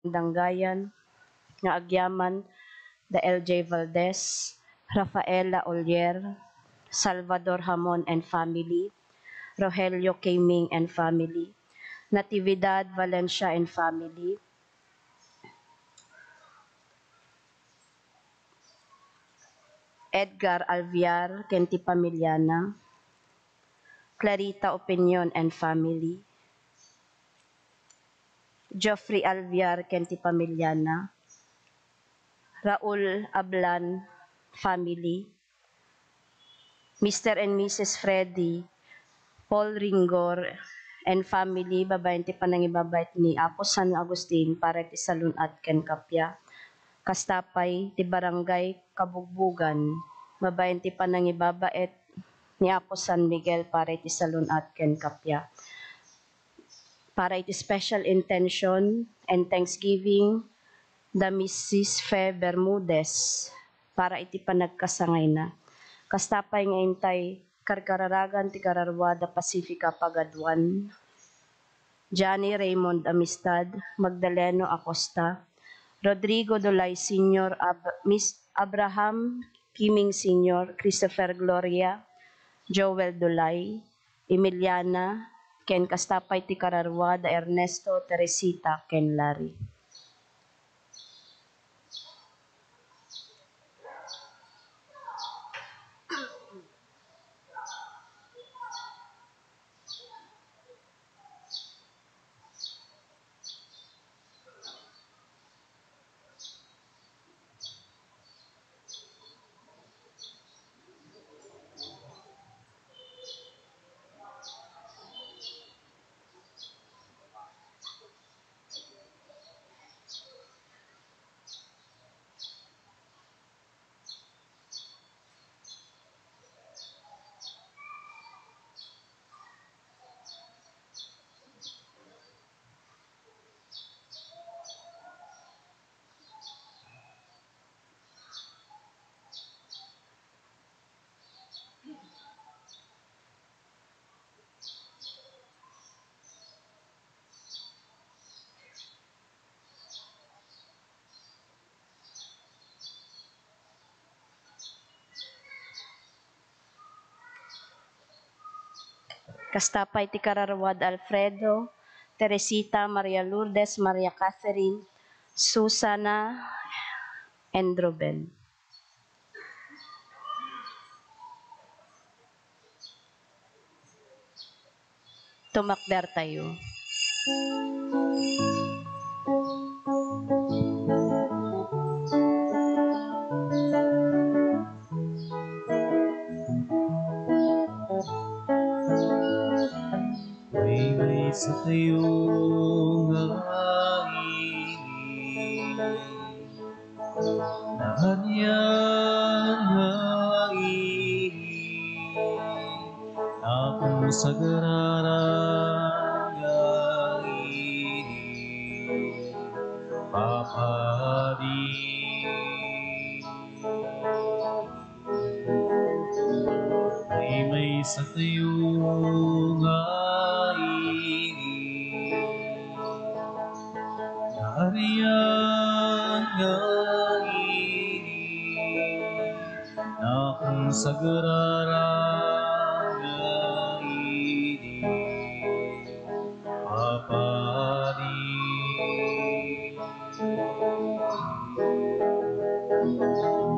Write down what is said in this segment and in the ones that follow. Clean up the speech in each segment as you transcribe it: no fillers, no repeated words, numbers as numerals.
Danggayan, nga agyaman da LJ Valdez, Rafaela Olier, Salvador Hamon and family, Rogelio Kaming and family, Natividad Valencia and family, Edgar Alviar Kenti Pamiliana, Clarita Opinion and family, Geoffrey Alviar Kenti Pamiliana, Raul Ablan family, Mr. and Mrs. Freddy, Paul Ringor and family, babayan ti panangibabait ni Apo San Agustin para ti Salun at Ken Kapya. Kastapay ti Barangay Kabugbugan, babayan ti panangibabait ni Apo San Miguel para ti Salun at Ken Kapya. Para iti special intention and thanksgiving, the Mrs. Fe Bermudez, para iti panagkasangay na. Kastapay nga intay karkararagan ti Kararwada Pacifica Pagaduan, Johnny Raymond Amistad, Magdaleno Acosta, Rodrigo Dolay Sr., Miss Abraham Kiming Sr., Christopher Gloria, Joel Dolay, Emiliana, ken kastapay ti Kararwada Ernesto Teresita ken Larry. Kastapay ti Kararwad Alfredo, Teresita, Maria Lourdes, Maria Catherine, Susana, and Robel. Tumakder tayo. May sa kayong hangin na kanyang hangin akong sa gararang hangin papadi may sa kayong hangin Harian hangin na kung sa gararang hangin papadi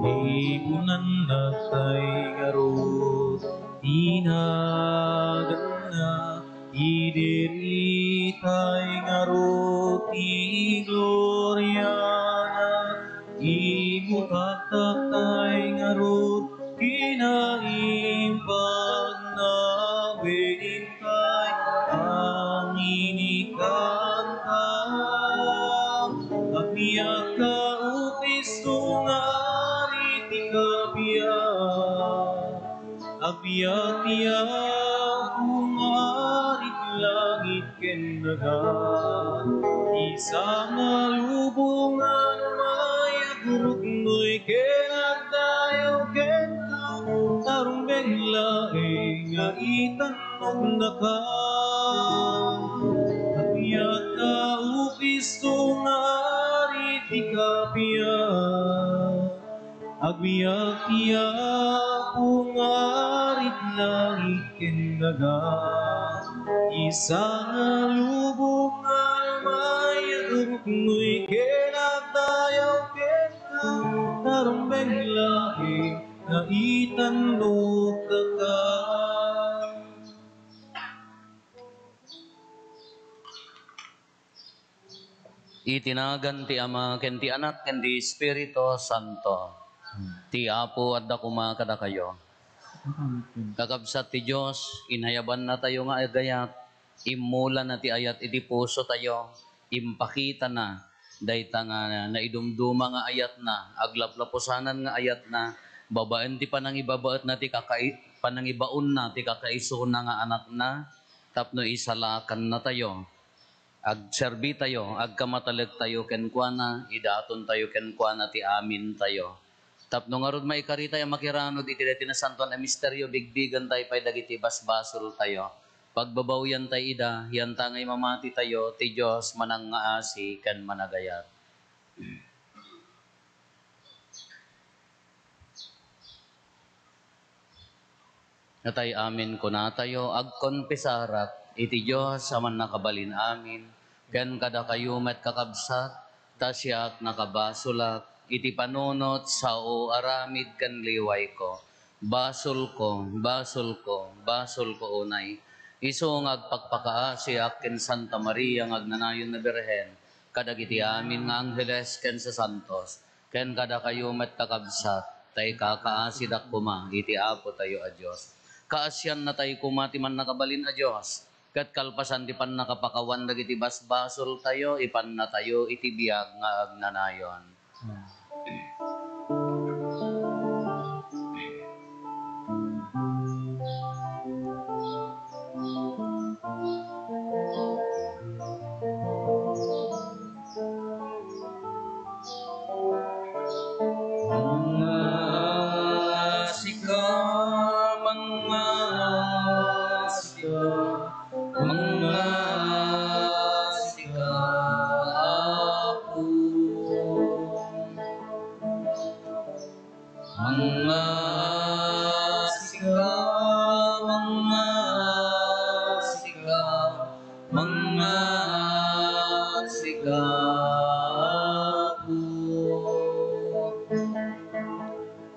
ibunan na kay garot tinagan na idiritay ngarot ti gloria na ibutaktakay ngarot kinaimbag na benintay ang inikantang agniyak ka o Kristo nga ariti kabiyak agbiyak-biyak umarit langit ken dagat isang malubungan mayagurot noy ken agdayaw ken tarong benglaeng nga itanog na ka agbiyak ka o Kristo nga Agbiyak-iyak kung arit langit ken daga, isang lubungan may agrunoy kenagdayaw ken ka, tarumbeng lahi na itandog ka. Itinagan ti Ama, ken ti Anak, ken ti Espiritu Santo. Ti Apo at dakuma kada kayo. Kakabsat ti Diyos, inhayaban na tayo nga agayat, imulan na ti ayat iti puso tayo, impakita na, dayta nga naidumduma nga ayat na, aglaplapusanan nga ayat na, babaan ti panangibabaat na ti panangibaon na ti kakaiso na nga anak na, tapno isalakan na tayo. Agserbi tayo, agkamatalag tayo kenkwana, idaton tayo kenkwana ti amin tayo. Tapno nga rod maikari tayo makiranod iti dati na santo na misteryo, bigbigan tayo pay dagiti basbasol tayo. Pagbabawyan tayo ida, yan tangay mamati tayo, ti Diyos manang nga asi ken managayat. Natay amin kuna tayo, agkonpesarak, iti Diyos aman nakabalin amin, ken kada kayo met kakabsat, tasyak nakabasulak, iti panunot sa o aramid ken liway ko, basol ko, basol ko, basol ko unay, iso ngagpakpakaasiak ken Santa Maria ngagnanayon na Birhen, kadagiti amin nga angheles ken sa santos, ken kada kayo met kakabsat, tay kakaasidak kuma, iti Apo tayo a Diyos. Kaasyan na tayo kumati man nakabalin a Diyos, kat kalpasan ti pan nakapakawan dagiti basbasol tayo, ipan na tayo iti biyag nga agnanayon.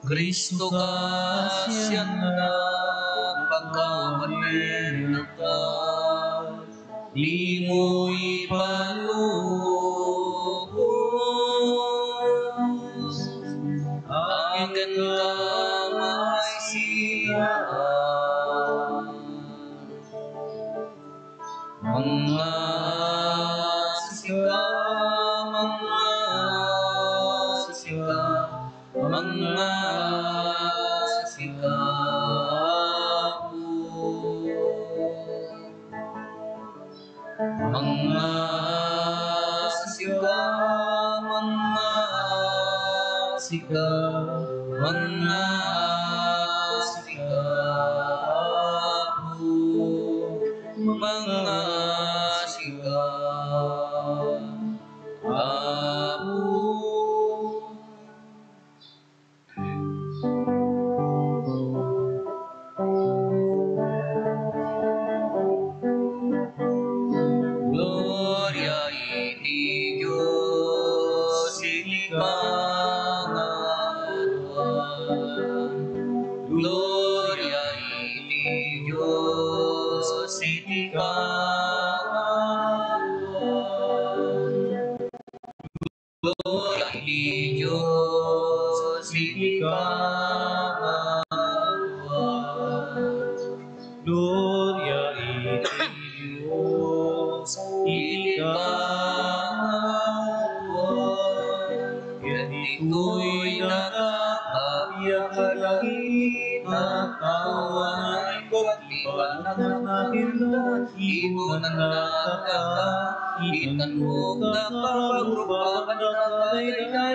Kristo kasyan na pagkamanin ka, di mo ipalubos, akin ka may siyaan, mga sika, mga sika po, mga sika, mga sika, mga sika po, mga sika po. Gloria iti Diyos iti pangalan. Gloria iti Diyos iti pangalan. Gloria iti Diyos iti pangalan. Gloria iti Diyos iti pangalan, ket ito'y nakakabiyak kalangit at kawan ko at ipanagnak natin na ito na nakaka, itan mo nakapagrupakan na tayo na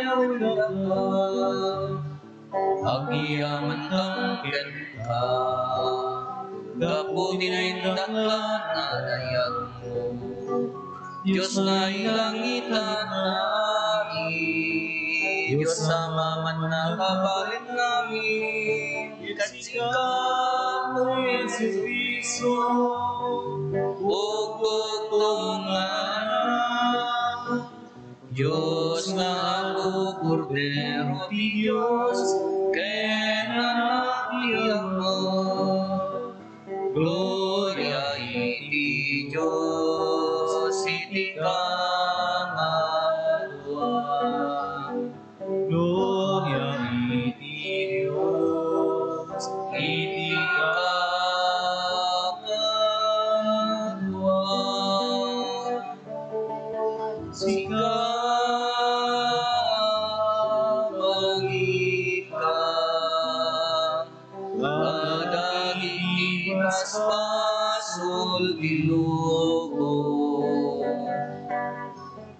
agyaman kang ka, gaputin ay daklan na dayag mo, Diyos na ilangit at langit, Diyos sama man nakabalin namin, kasikap o Yesus Cristo, ug pagtungan. Diyos nga ako, Kordero di Diyos, kay anak ni Ama. Gloria iti Diyos, iti kangatuan. Gloria iti Dios, iti kangatuan. Sika mangika, kadagiti paspasul binugo,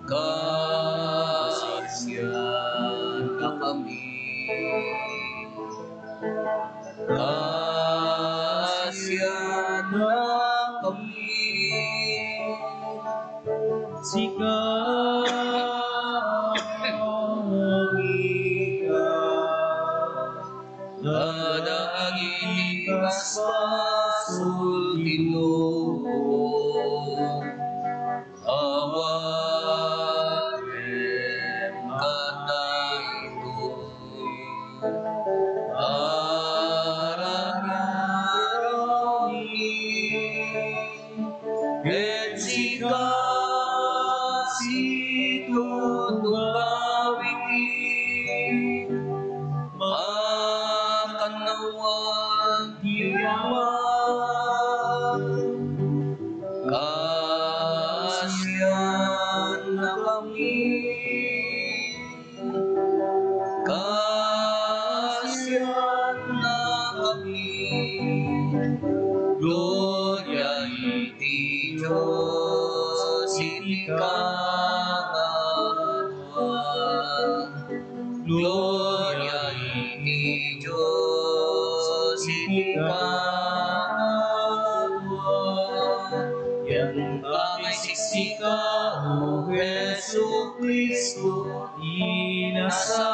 kasyan na kami, kasyan na kami. Sika mangika, Kadagiti paspasul binugo, awatem kadaytoy, aragyaraw et sika situtugawiti, makanawag yaman, kasyan na kami, kasyan na kami. Gloria iti Diyos, iti kangatuan. Gloria iti Diyos, iti kangatuan. Yan kami siksika, O Jesu Cristo, inasawan.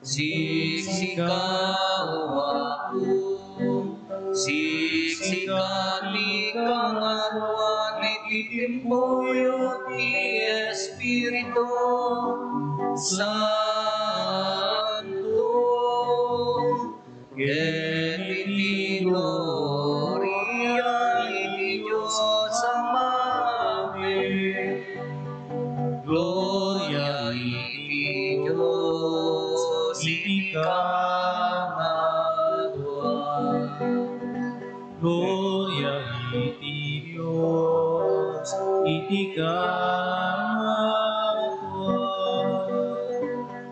Siksika, O ako, siksika ti kangatuan, ititimpuyo ti Espiritu Santo, ket iti gloria iti Diyos Amamen. Gloria iti Diyos, iti kangatuan. Gloria iti Dios, iti kangatuan.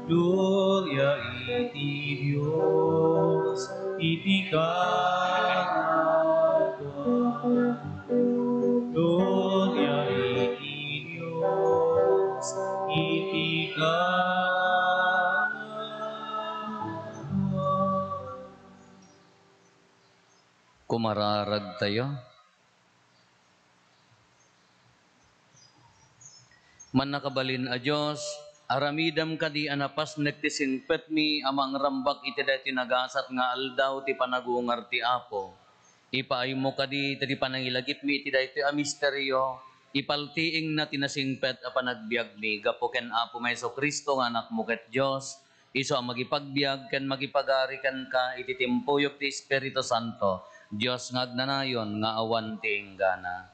Gloria iti Dios, iti kangatuan. Gloria iti Dios, iti kangatuan. Kumararag tayo. Man nakabalin a Diyos, aramidam kadi anapas nektisingpet mi amang rambak iti dati nagasat nga aldaw ti panagungar ti Apo. Ipaay mo kadi ti panangilagip mi iti dati a misteryo, ipaltiing na tinasingpet a panagbiag mi, gapo ken Apo Mayso Kristo nga anak mo ket Diyos, iso ang magipagbiag ken magipagari ken ka iti timpuyok ti Espiritu Santo, Diyos nga agnanayon nga awan ti inggana.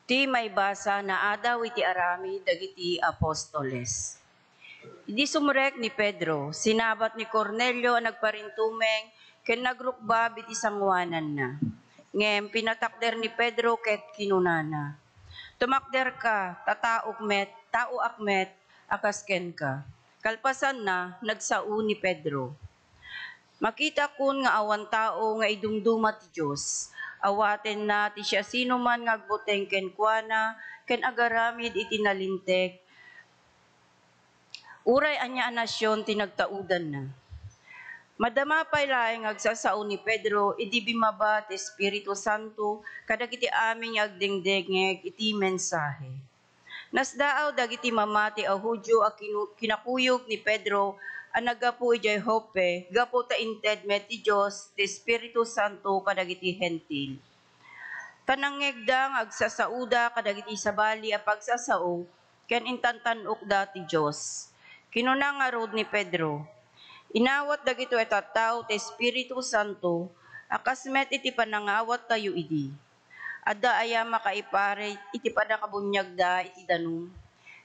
Ti may basa na adaw iti arami dagiti apostoles. Idi sumurek ni Pedro, sinabat ni Cornelio ang nagparintumeng ken nagrukbab iti sangwanan na. Ngem pinatakder ni Pedro ket kinunana. Tumakder ka, tao akmet, akasken ka. Kalpasan na, nagsao ni Pedro. Makita kun nga awan tao nga idumduma ti Diyos. Awaten na ti siya sino man nga agbuteng ken kuana, ken agaramid iti nalintek. Uray anya a nasyon tinagtaudan na. Madama pay laeng agsasao ni Pedro, idi bimaba ti Espiritu Santo, kadagiti aming agdengdengeg iti mensahe. Nasdaaw dagiti mamati a Hudyo a kinakuyog ni Pedro a nagapu ijay Joppe, gapu ta inted met ti Dios ti Espiritu Santo kadagiti hentil. Panangegdang agsasauda kadagiti sabali a pagsasao, ken intantanok da ti Dios. Kinuna nga rod ni Pedro, inawat dagito etataw ti Espiritu Santo, akasmet iti panangawat tayo idi. Adda aya makaipare iti panakabunyag da iti danum.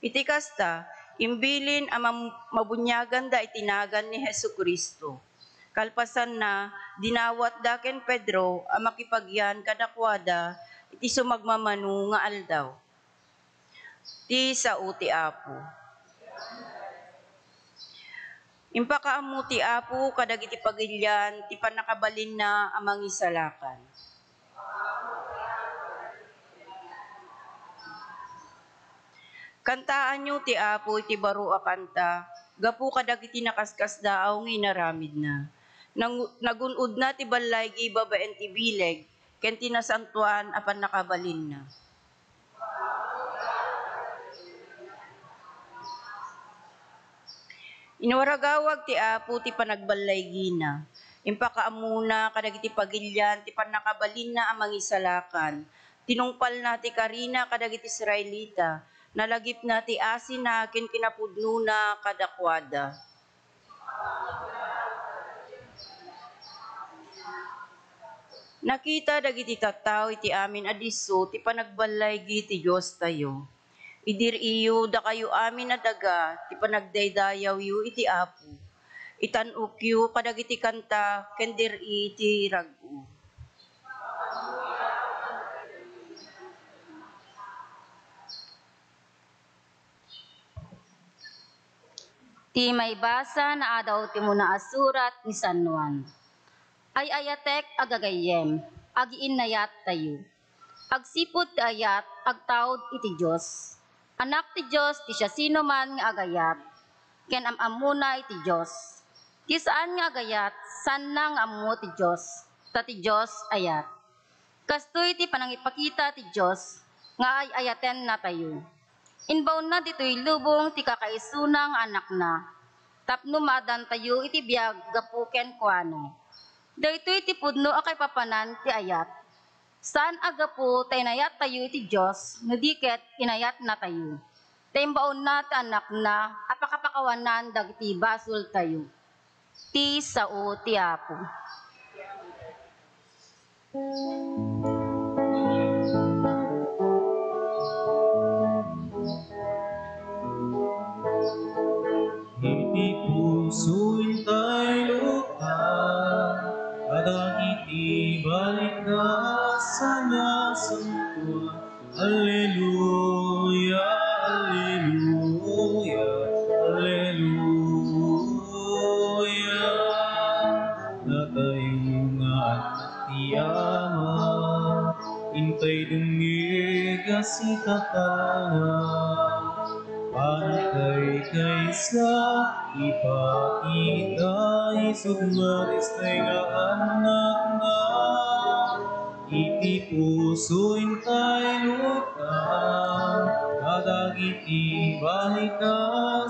Iti kasta, imbilin ang mabunyagan da itinagan ni Hesukristo. Kalpasan na, dinawat da ken Pedro ang makipagyan kadakwada iti sumagmamanu nga aldaw. Ti sao ti Apo. Impakaamu ti Apo kadagiti pagilyan ti panakabalin na amang isalakan. Kantaan nyo ti Apo iti baro a kanta, gapu kadagiti nakaskas daaw nga inaramid na. Nagunod na ti balay gibabaen ti bileg, ken tinasantuan apan nakabalin na. Inwaragawag ti Apo ti panagbalay gina. Impakaamuna kadagiti pagilyan ti panakabalin na amang isalakan. Tinungpal na ti karina kadagiti Israelita, nalagip na ti asin na ken kinapudno na kadakwada. Nakita dagiti tattao iti amin adiso ti panagbalay ti Dios tayo. Idiriyo da kayo amin na daga ti panagdaydayaw yu iti Apo. Itanuk yu kadagiti kanta ken diri iti rag-u. Ti may basa na adaw ti muna asurat ni San Juan. Ay ayatek agagayem, agiinayat tayo. Agsipod ti ayat, agtawd iti Diyos. Anak ti Diyos, ti siya sino man nga agayat, ken amamuna iti Diyos. Ti saan nga agayat, san na nga amu ti Diyos, ta ti Diyos ayat. Kastoy ti panangipakita ti Diyos, nga ay ayaten na tayo. Inbaw na dito'y lubong ti kakaisunang anak na. Tapno madan tayo iti biyag gapuken kuano. Daytoy ti pudno akay papanan ti ayat. Saan agapu tainayat tayo iti Diyos, nadiket inayat na tayo. Taimbaon na ti anak na, apakapakawanan dagiti basol tayo. Ti sao ti Apo. Iti puso'y tayo ka, kadagiti balik na sana santuan. Alleluia, alleluia, alleluia. Na tayo nga anak ti Ama, intay dungig si tatana. Panatay kaysa ipakita isog maris tayo nga anak na iti puso'y tayo ka kadagiti balika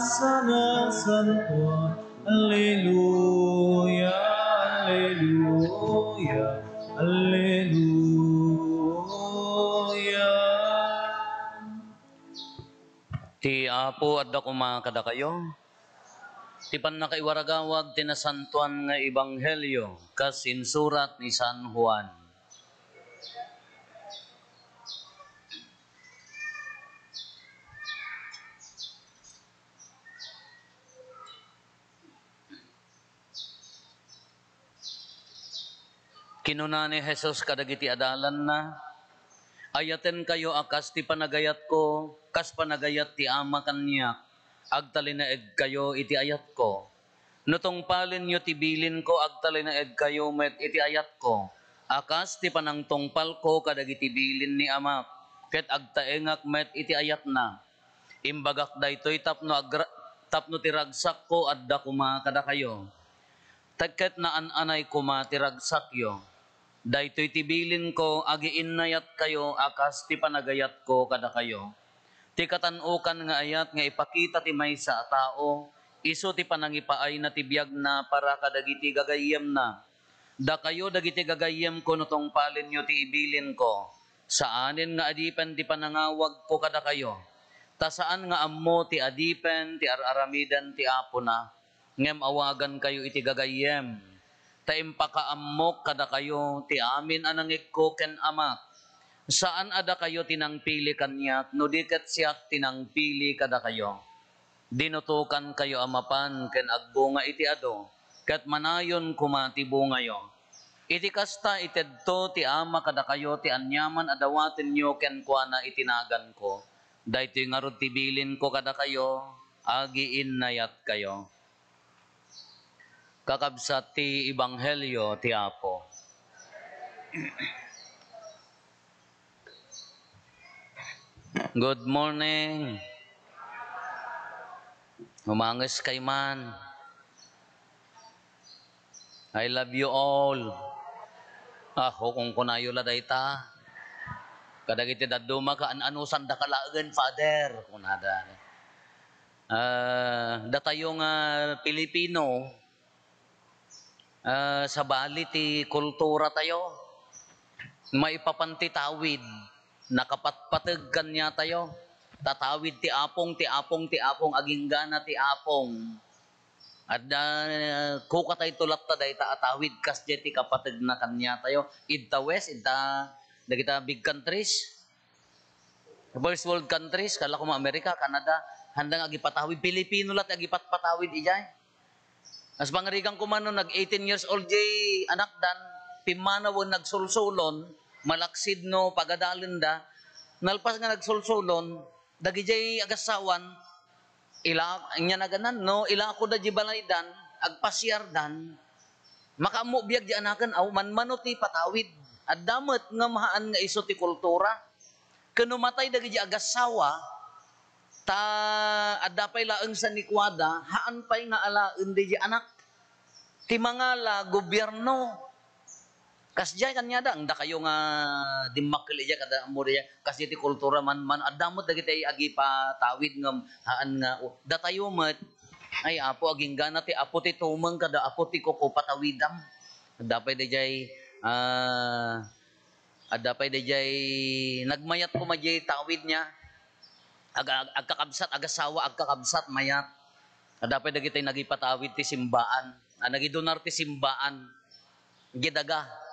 sana santuan. Alleluia, alleluia, alleluia. Ti Apo adda kumakada kayo. Ti panakaiwaragawag tinasantuan nga ebanghelyo kas insurat ni San Juan. Kinuna ni Jesus kadagiti adalan na, ayaten kayo akas ti panagayat ko, kas panagayat ti Ama kanyak, agtalinaed kayo iti ayat ko. Nutong palin nyo ti bilin ko, agtalinaed kayo met iti ayat ko. Akas ti panangtongpal ko kadagiti bilin ni Ama, ket agtaengak met iti ayat na. Imbagak daytoy tapno ti ragsak ko adda kumakada kayo. Tagkat na anay ko matiragsak yo. Daytoy tibilin ko, agiin nayat kayo, akas ti panagayat ko kada kayo. Ti katanukan nga ayat nga ipakita ti may sa tao, iso ti panangipaay na ti biyag na para kadagiti gagayem na. Da kayo dagiti gagayem ko nutong palin nyo ti ibilin ko. Saanin nga adipen ti panangawag ko kada kayo. Ta saan nga ammo ti adipen ti araramidan ti apo na. Ngem awagan kayo iti gagayem. Ta impakaammok kada kayo ti amin anangik ko ken amak. Saan ada kayo tinangpili kanyak, no diket siyak tinangpili kada kayo. Dinutukan kayo amapan ken agbunga iti ado. Kat manayon kumati bungayo. Iti kasta itedto ti ama kada kayo ti anyaman adawaten nyo ken kuana itinagan ko. Daytoy ngarud ti bilin ko kada kayo, agiin nayat kayo. Kakabsat ti Ebanghelyo ti Apo. Good morning. Umangas kay man. I love you all. Ako kung kunayo la dayta. Kadagiti daduma ka anusan da kalaagan, Father. Kunada. Datayo nga Pilipino, sa bali ti kultura tayo. Maipapanti tawid. Nakapatpatag kanya tayo. Tatawid ti apong, aging gana ti apong. At kukatay tulat ta day ta atawid kas ti kapatid na kanya tayo. Idta West, idta dagita big countries. First world countries, kala ko mga Amerika, Canada, handang agipatawid. Pilipino lat agipatpatawid ijay. As pangarigang kumano, nag 18 years old jay anak dan, pimanawon nagsulsulon, malaksid no pagadalin da, nalpas nga nagsulsulon, dagi jay agasawan, ila nya naganan no ila ako da jibalaydan agpasyardan makamo biag di anakan aw manmano ti patawid at damet nga mahaan nga iso ti kultura kenumatay dagi di agasawa ta adapay laeng sa nikwada haan pay nga alaen di anak ti mangala gobyerno kasjay kanya da kayo nga dimakkel iya kada mo diya kasi ti kultura man adamot dagiti agi pa tawid ngem haan nga datayo met ay apo aging gana ti apo ti tumeng kada apo ti kuko patawidam dapay dayjay adapay dayjay nagmayat ko majay tawid niya agkakabsat agasawa agkakabsat mayat adapay dagiti nagipatawid ti simbaan nagidonar ti simbaan gidaga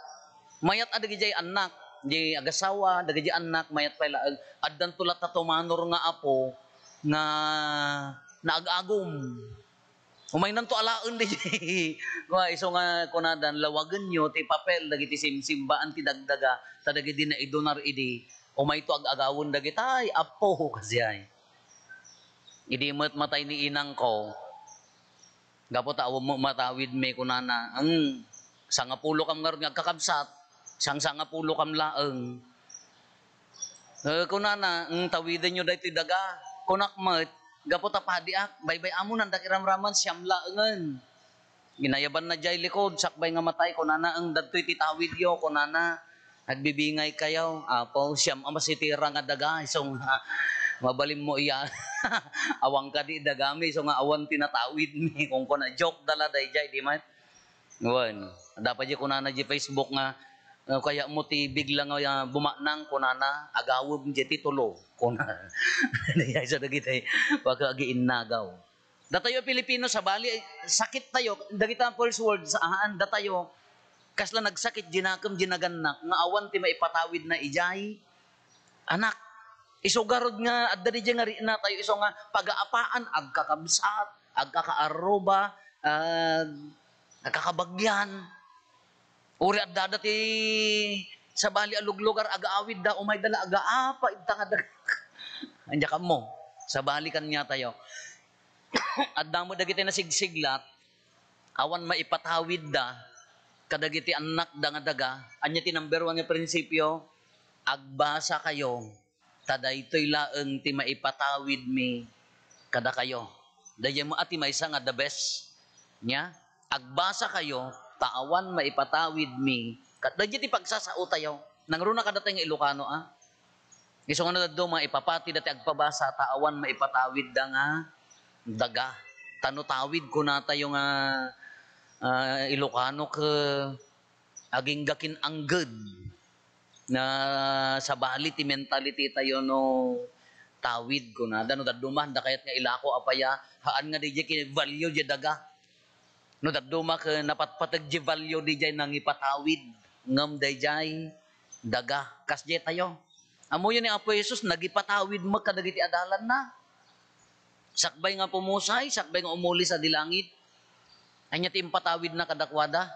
mayat adagi jay anak, jay agasawa, adagi jay anak, mayat pala addan tulat ta tumanor nga apo nga naagagom. Umay nanto alaen di jay. Nga iso nga kunadan lawagen nyo ti papel dagiti simsimbaan ti dagdaga ta dagiti na idonar idi. Umay to agagawon dagitay apo kasi ay. Idi met matay ni inang ko. Gapo ta mo matawid me kunana. Ang sangapulo kam nga kakabsat. Sang-sangapulo kam laeng. Kunana, tawidan nyo dahito daga. Kunak met, gapot apadiak, baybay amo nang dakiramraman siyam laengen. Ginayaban na jay likod, sakbay nga matay, kunana ang dadto'y titawid yo, kunana, nagbibingay kayo, apo, siyam ama sitira nga daga, isong mabalim mo iya, awang ka di dagami, so nga awan tinatawid ni, kung kuna, joke dala day jay, di man? Ngayon, dapat di kunana di Facebook nga, kaya mo ti biglang bumaknang kunana agawom di titulo kunana dayay sa dagitay wag giinnagaw datayo Pilipino sa bali sakit tayo dagita first world sa ahaan datayo kasla nagsakit dinakam dinaganak nga awan ti maipatawid na ijay anak isugarod nga adda di nga na tayo iso nga pagaapaan agkakabsat agkakaaroba agkakabagyan uri at dadati sa bali aluglugar agaawid da umay dala agaapa ibta nga dag anja kam mo sa bali kanya tayo at damo dagiti na sigsiglat awan maipatawid da kadagiti anak da nga daga anya ti number 1 nga prinsipyo agbasa kayo tadaytoy laeng ti maipatawid mi kada kayo dayem mo ati maysa nga the best nya agbasa kayo, taawan maipatawid mi. Kadagit ipagsasao tayo. Nangruna ka dati nga Ilocano, Iso nga na do, maipapati dati agpabasa, taawan maipatawid da nga daga. Tanutawid ko na tayo nga Ilocano ka aging gakin angged na sa bali ti mentality tayo no tawid ko na. Dano daduman da kayat nga ilako apaya haan nga DJ kin value di daga. No daduma ka napatpatag di value di jay nang ipatawid ngam dayjay daga kasje tayo. Amo yun ni Apo Jesus nagipatawid mo kadagiti adalan na. Sakbay nga pumusay, sakbay nga umuli sa dilangit. Anya ti impatawid na kadakwada.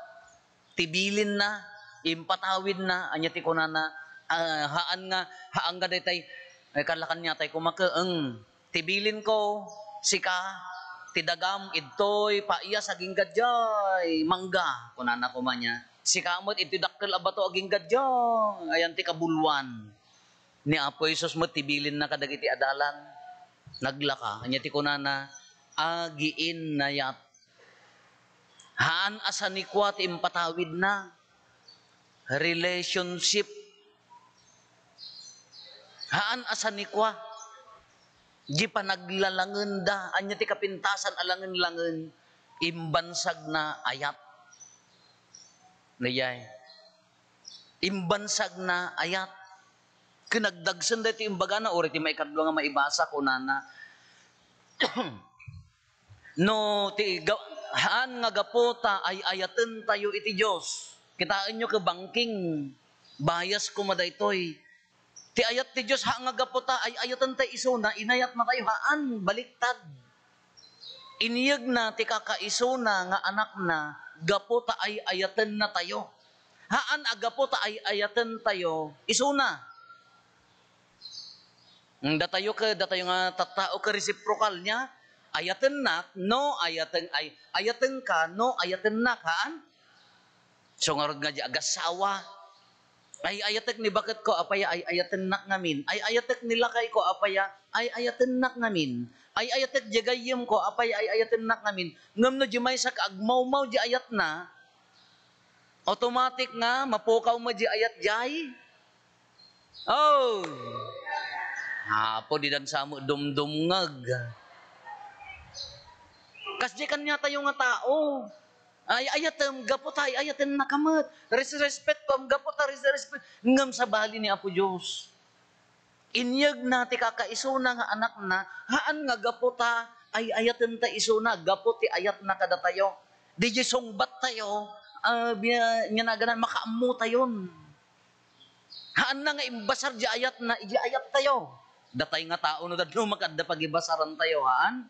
Tibilin na, impatawid na, anya ti kunana haan nga daytay kalakan niya tay kumakaeng tibilin ko sika tidagam idtoy paiya sa gingadjay mangga kunana ko man niya sikamot iti dakkel abato aging gadjay ayan ti kabulwan ni Apo Jesus mo tibilin na kadagiti adalan naglaka anya ti kunana agiin nayat haan asa ni kwa ti impatawid na relationship haan asa ni kwa di pa naglalangen da anya ti kapintasan alangen-langen imbansag na ayat nayay imbansag na ayat kinagdagsen da ti imbaga na ori ti maikadwa nga maibasa kunana no ti haan nga gapota ay ayaten tayo iti Dios kitaan nyo ka banking bias ko madaytoy ti ayat ti Dios haan nga gapota ay ayatan tayo isuna inayat na tayo haan baliktad iniyag na ti kakaisuna nga anak na gapota ay ayaten na tayo haan agapota ay ayaten tayo isuna datayo nga tattao ka reciprocal niya ayaten nak no ayaten ay ayaten ka no ayaten nak haan so ngarod nga di agasawa ay ayatek ni bakit ko apaya ay ayaten nak ngamin ay ayatek nila kay ko apaya ay ayaten nak ngamin ay ayatek jagayem ko apaya ay ayaten nak ngamin ngam no jumay sa kaagmaw-maw di ayat na automatic nga mapukaw mo di ayat jay oh hapo di dan samo dumdumngag kasdi kanya tayo nga tao ay ayatem gapot ay ayaten nakamat respect pam gapot respect ngam sa bali ni Apo Dios inyag na ti kakaisuna nga anak na haan nga gapota ay ayaten ta isuna gapot ti ayat na kada tayo di songbat tayo nya naganan makaammo tayon haan na nga imbasar di ayat na iji ayat tayo datay nga tao no dadno makadda pagibasaran tayo haan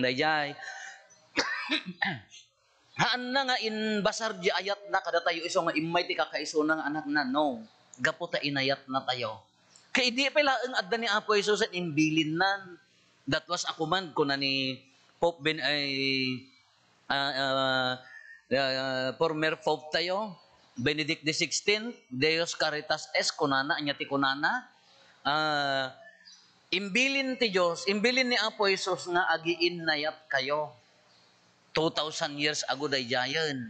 dayjay haan na nga inbasar di ayat na kada tayo iso nga imay ti kakaiso ng anak na no gapota inayat na tayo kay di pala ang adda ni Apo Jesus at imbilin nan that was a command ko na ni Pope Ben ay former Pope tayo Benedict XVI Deus Caritas Est kunana anya ti kunana imbilin ti Dios imbilin ni Apo Jesus nga agiin nayat kayo 2,000 years ago dayjayan.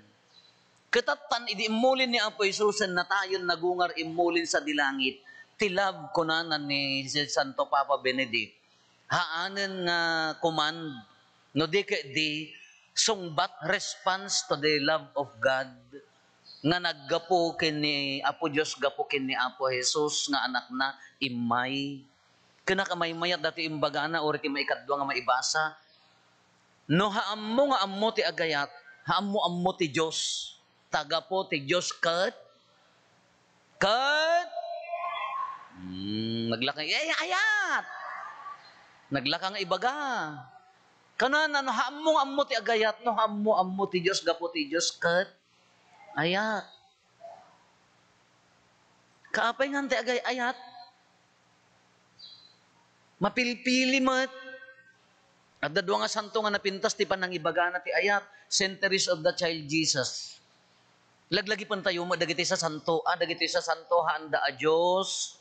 Ketatan idi imulin ni Apo Jesus na tayon nagungar imulin sa dilangit. Tilab kunanan ni Santo Papa Benedict. Haanen nga command no di sungbat response to the love of God nga naggapo ken ni Apo Dios gapo ken ni Apo Jesus nga anak na imay. Kana kamay-mayat dati imbagana or ti maikadwa nga maibasa. No haammo nga ammo ti agayat, haammo ti Dios. Taga po ti Dios kat. Naglakang ayat. Naglakang ibaga. Kanana no haammo ti agayat, no haammo ti Dios gapo ti Dios kat. Ayat. Kaapay nga ti agay ayat. Mapilpili mat. At dadwa nga santo nga napintas ti panang ibagana ti ayat, centuries of the child Jesus. Laglagi pan tayo mo dagiti sa santo, dagiti sa santo handa a Dios.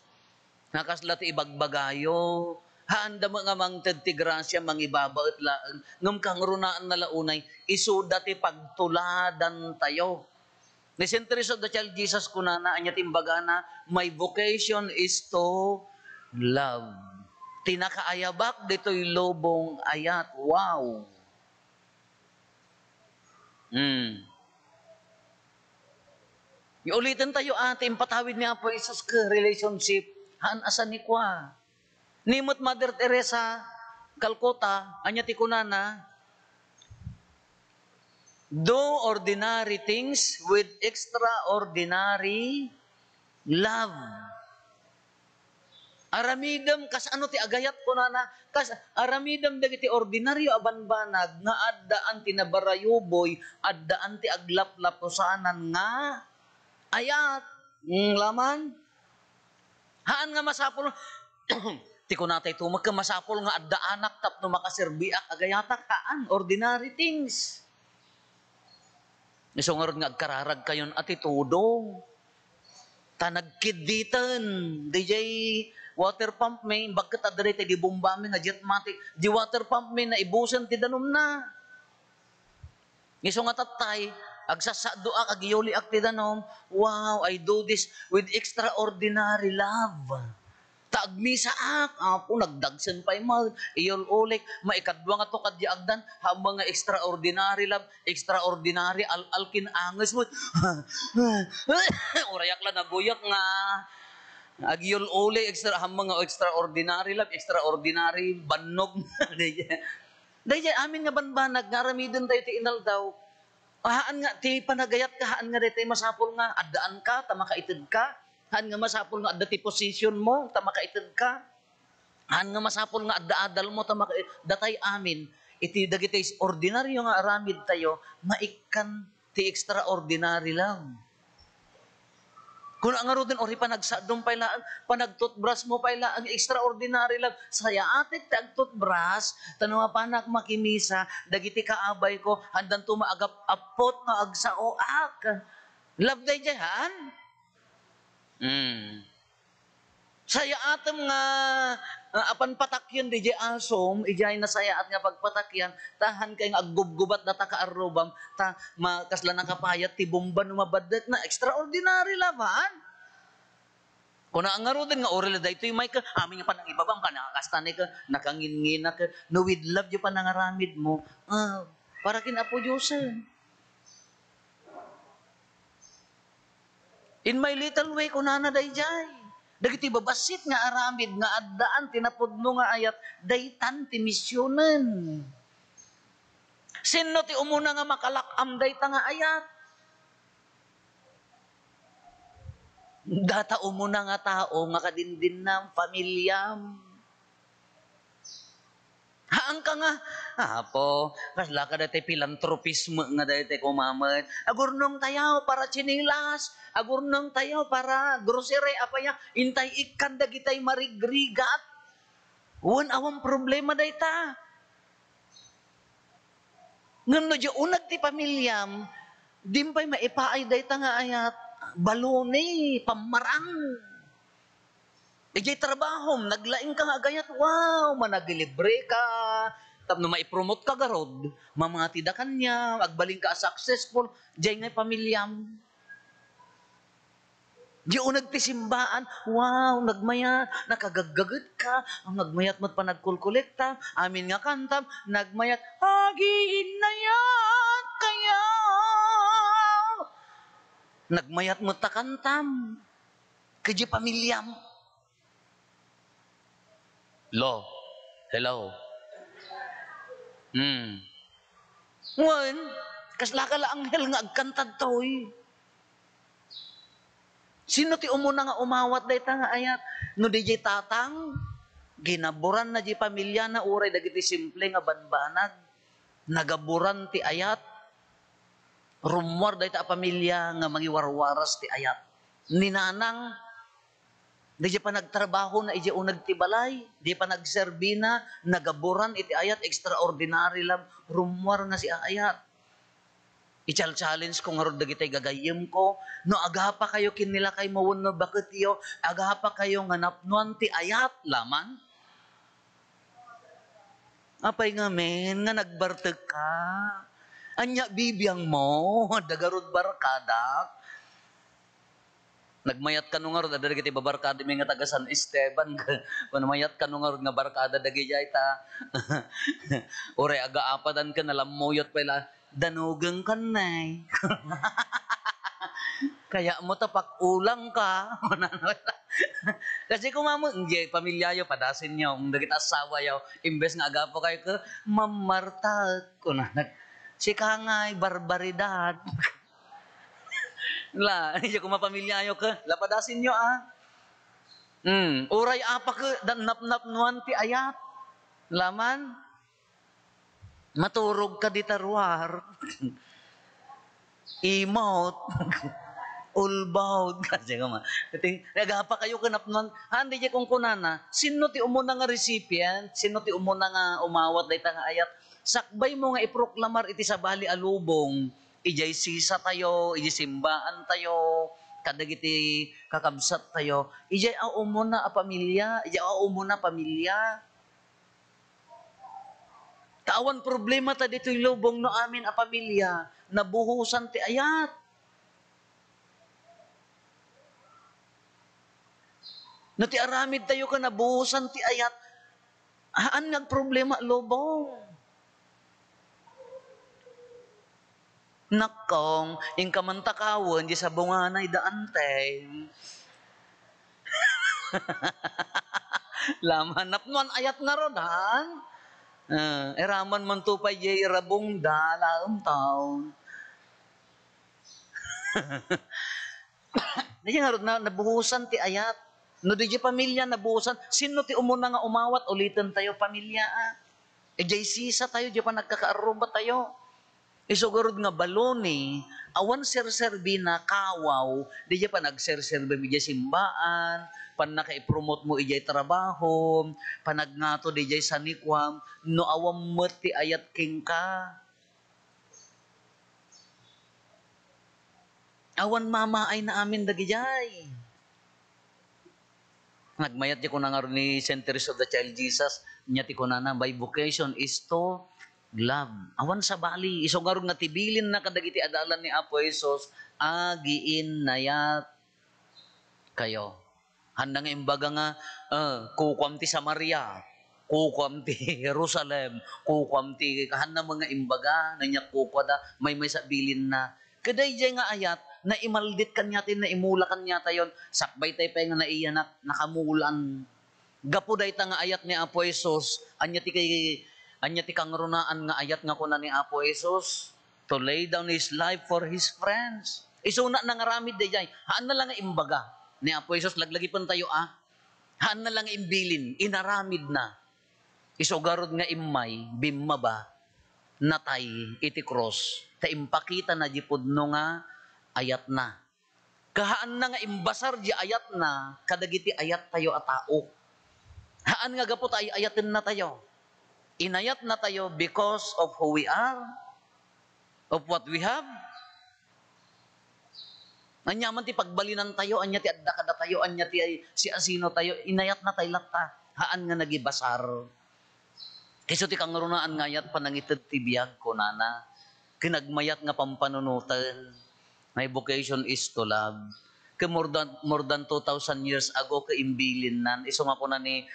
Nakasla ti ibagbagayo, Haanda mga mangted ti grasya mangibabaet laeng ngem kang runaan na launay isuda ti pagtuladan tayo. Ni Centuries of the Child Jesus kunana anya timbaga na my vocation is to love. Tinakaayabak dito'y lobong ayat. Wow. Iulitin tayo ate, impatawid niya po Isus ka relationship. Haan asan ni kwa. Nimot Mother Teresa, Calcutta, anya ti kunana, do ordinary things with extraordinary love. Aramidam, kas ano ti agayat ko na, kas aramidam dagiti ordinaryo abanbanag, nga addaan ti nabarayuboy, addaan ti aglaplapusanan nga, ayat, laman. Haan nga masapol, ti ko natay tumag ka masapol nga addaanak tapno makasirbiak agayatak, haan, ordinary things. Isungarod nga agkararag kayon atitudo. Tanagkiditan, DJ water pump may bagkat adre ti di bombami nga jetmatic, di water pump may na ibusan ti danom na. Iso nga tatay, agsasado ak agiyoli ak ti danom, wow, I do this with extraordinary love. Taagmisa ak, apo nagdagsen pa imal, iyol ulik, maikadwa nga to kadyaagdan, habang nga extraordinary love, extraordinary alkin anges mo. Urayak lang naguyak nga. Agyol uli, habang nga extraordinary love, extraordinary banog. Dahil amin nga banbanag, nga ramidon tayo ti inal daw. Haan nga, ti panagayat ka, haan nga dito masapol nga, addaan ka, tamakaitid ka. Haan nga masapol nga adda ti position mo, tamakaitid ka. Haan nga masapol nga adda-adal mo, datay amin. Iti dagiti ordinaryo nga aramid tayo, maikan ti extraordinary lang. Kung ang arutin, ori panagsadong pailaan, panagtutbrush mo pailaan, extraordinary lang. Saya atit ti agtutbrush, tanong panak makimisa, dagiti kaabay ko, handan tumaagap apot nga agsaoak. Love day jahan? Saya atem nga apan patakyan di asom ijay na saya at nga pagpatakyan tahan kay nga aggubgubat data ka arrobam ta makasla nakapayat ti bomba numabadet na extraordinary laban. Kuna ang ngarodin nga oral da ito'y may ka amin nga panang ibabam ka nakakastani ka nakangingin ka no with love yung panangaramid mo para kinapo Diyosan. In my little way, kunana day jay. Dagiti babasit nga aramid, nga addaan, tinapudno nga ayat, daytan ti misyonen. Sino ti umuna nga makalakam, dayta nga ayat. Data umuna nga tao, nga kadindin ng pamilyam. Haan ka nga, apo, kasla ka dati filantropismo nga dati kumaman. Agurnong tayaw para chinilas, agurnong tayaw para grocery, apaya, intay ikan dagitay marigrigat. Wan awang problema dayta. Ngano di unag ti pamilyam, dimpay maipaay dayta nga ayat, balone, pamarang. Ijay trabaho, naglaing ka nga gayat, wow, managilibre ka, tapno maipromote ka garod, mamangati da kanya, agbaling ka successful, jay nga pamilyam. Di unag ti simbaan, wow, nagmayat, nakagagagad ka, ang nagmayat mo't pa nagkulkolekta, amin nga kantam, nagmayat, hagiin na yan, kaya. Nagmayat mo't ta kantam, kaya pamilyam. Lo, hello. Wan, kasla ka la anghel nga agkantad toy. Sino ti umuna nga umawat dayta nga ayat? No di jay tatang, ginaburan na jay pamilya na uray dagiti simple nga banbanag. Nagaburan ti ayat. Rumwar dayta pamilya nga mangiwarwaras ti ayat. Ninanang, di pa nagtrabaho na iji unag ti balay, di pa nagserbina, nagaburan iti ayat, extraordinary love, rumwar na si ayat. I-challenge ko nga ron dagitay gagayim ko, no agapa kayo kinila kay mawun no bakit yo, agapa kayo nga napnuan ti ayat laman. Apay nga men, nga nagbartag ka. Anya bibiyang mo, dagarod barkadak. Nagmayat ka nung nga ron, adada kiti babarkada may nga taga San Esteban. Kung mayat ka nung nga ron, nga barkada dagijay ta. Ore, aga-apadan ka, nalamuyot pala, danugang ka na Kaya mo tapak ulang ka. Kasi kung mamo, hindi, pamilya yo, padasin nyo, kung dagit asawa yo, imbes nga agapo kayo ka, mamartag. Si Kangay, barbaridad. Hindi ko mapamilya yo ka, lapadasin nyo Uray apa ka, dan nap-nap nuan ti ayat. Laman, maturog ka di tarwar. Imot. Ulbawd kasi nga nagapa kayo kanapnon hindi kung kunana sino ti umuna nga recipient, sino ti umuna nga umawat dayta nga ayat, sakbay mo nga iproklamar iti sabali alubong, ijay sisa tayo, ijay simbaan tayo, kadagiti kakabsat tayo, ijay umuna a pamilya, ijay umuna pamilya. Kaawan problema ta dito yung lubong no amin a pamilya, nabuhusan ti ayat. No ti aramid tayo ka nabuhusan ti ayat, haan nga problema lubong. Nakong, ing kamantakawon, di sa bunganay daantay. Laman, napnuan ayat nga ron, eraman man tupay jay rabong da, laong taon. Hindi nga ron, nabuhusan ti ayat. No di pamilya nabuhusan, sino ti umuna nga umawat, ulitin tayo pamilya jay sisa tayo, di pa nagkakaaruba tayo. Isugurod nga baloni, awan serserbi na kawaw, di pa nagserserbi mi jay simbaan, pan naka-promote mo ijay trabaho, panagnato di jay sanikwam, no awam mo ti ayat king ka. Awan mama ay na amin dagijay. Nagmayat di ko na nga ni Centers of the Child Jesus, niya ti ko na by vocation is to love. Awan sa bali, iso nga nga tibilin na kadagiti adalan ni Apo Jesus, agiin nayat kayo. Handa nga imbaga nga, kukwam ti Samaria, kukwam ti Jerusalem, kukwam ti kahanda mga imbaga, nanyak kukwada, may sabilin na. Kaday jay nga ayat, na imaldit kanyatin, na imulakan nyata yon, sakbay tayo pa nga naiyanak, nakamulan. Gapo day ta nga ayat ni Apo Jesus, anya ti kangrunaan nga ayat nga kuna ni Apo Jesus, to lay down his life for his friends. Isuna na nga ramid day jay, haan na lang nga imbaga ni Apo Jesus, laglagi pan tayo haan na lang nga imbilin, inaramid na. Isugarod nga imay, bimma ba, natay iti cross, ta impakita na jipudno nga ayat na. Kahaan na nga imbasar di ayat na, kadagiti ayat tayo a tao. Haan nga gapot ay ayatin na tayo. Inayat na tayo because of who we are, of what we have. Anya man ti pagbalinan tayo, anya ti adda kada tayo, anya ti si asino tayo, inayat na tayo latta. Haan nga nagibasar. Kiso ti kangrunaan nga ayat panangited ti biyag ko nana. Kinagmayat nga pampanunutan. My vocation is to love. More than 2,000 years ago, kaimbilin nan. Iso nga po na ni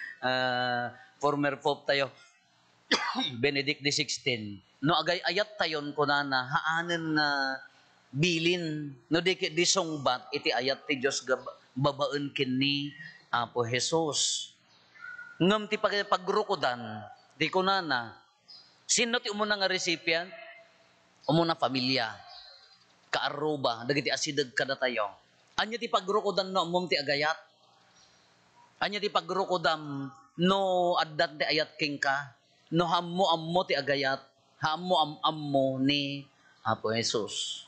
former Pope tayo, Benedict XVI. No agay ayat tayon ko na haanen nga bilin. No di songbat, iti ayat ti Diyos babaen kini Apo Jesus. Ngam ti pagrukodan, di ko na. Sino ti umuna nga recipient? Umuna pamilya. Kaaruba, dagiti asidag kada tayo. Anya ti pagrukodam no amom ti agayat. Anya ti pagrukodam no addat ti ayat king ka. No hammo ti agayat, hammo ammo ni Apo Jesus.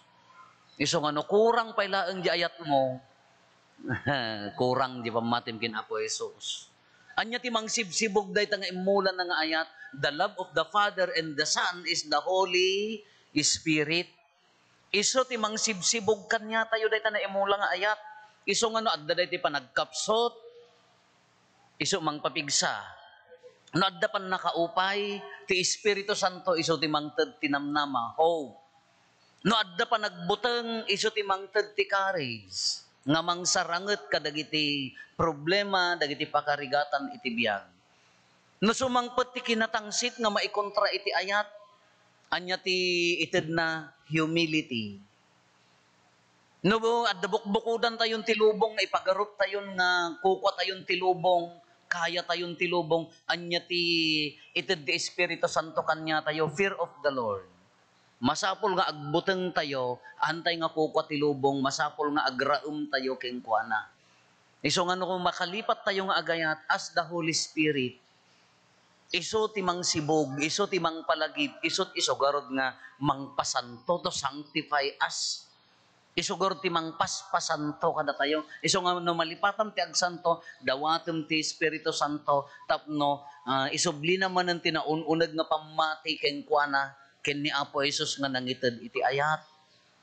Iso nga no kurang pailaeng di ayat mo. Kurang di pamatim kin Apo Jesus. Anya ti mangsibsibog day ta nga imulan na nga ayat, the love of the Father and the Son is the Holy Spirit. Iso ti mangsibsibog kanya tayo day ta na imula nga ayat. Iso nga no adda day ti panagkapsot. Iso mangpapigsa. No adda pan nakaupay ti Espiritu Santo iso ti mangted tinamnama hope. No adda pa nagbuteng iso ti mangted ti courage nga mangsaranget kadagiti problema dagiti pakarigatan iti biag. No sumangpet ti kinatangsit nga maikontra iti ayat anya ti ited na humility. No adda bukbukudan tayon ti lubong nga ipagarup tayon nga kukwa tayon ti lubong kaya tayon ti lubong anya ti ited ti Espiritu Santo kanya tayo fear of the Lord. Masapol nga agbuteng tayo, antay nga kukwa ti lubong, masapol nga agraum tayo ken kuana. Iso nga no kung makalipat tayo nga agayat as the Holy Spirit, iso ti mang sibog, iso ti mang palagip, iso garod nga mangpasanto to sanctify us. Iso garod ti mang paspasanto kada tayo. Iso nga no malipatan ti agsanto, dawatem ti Espiritu Santo tapno isubli naman ang tinaununag nga pamati ken kuana ken ni Apo Jesus nga nangited iti ayat.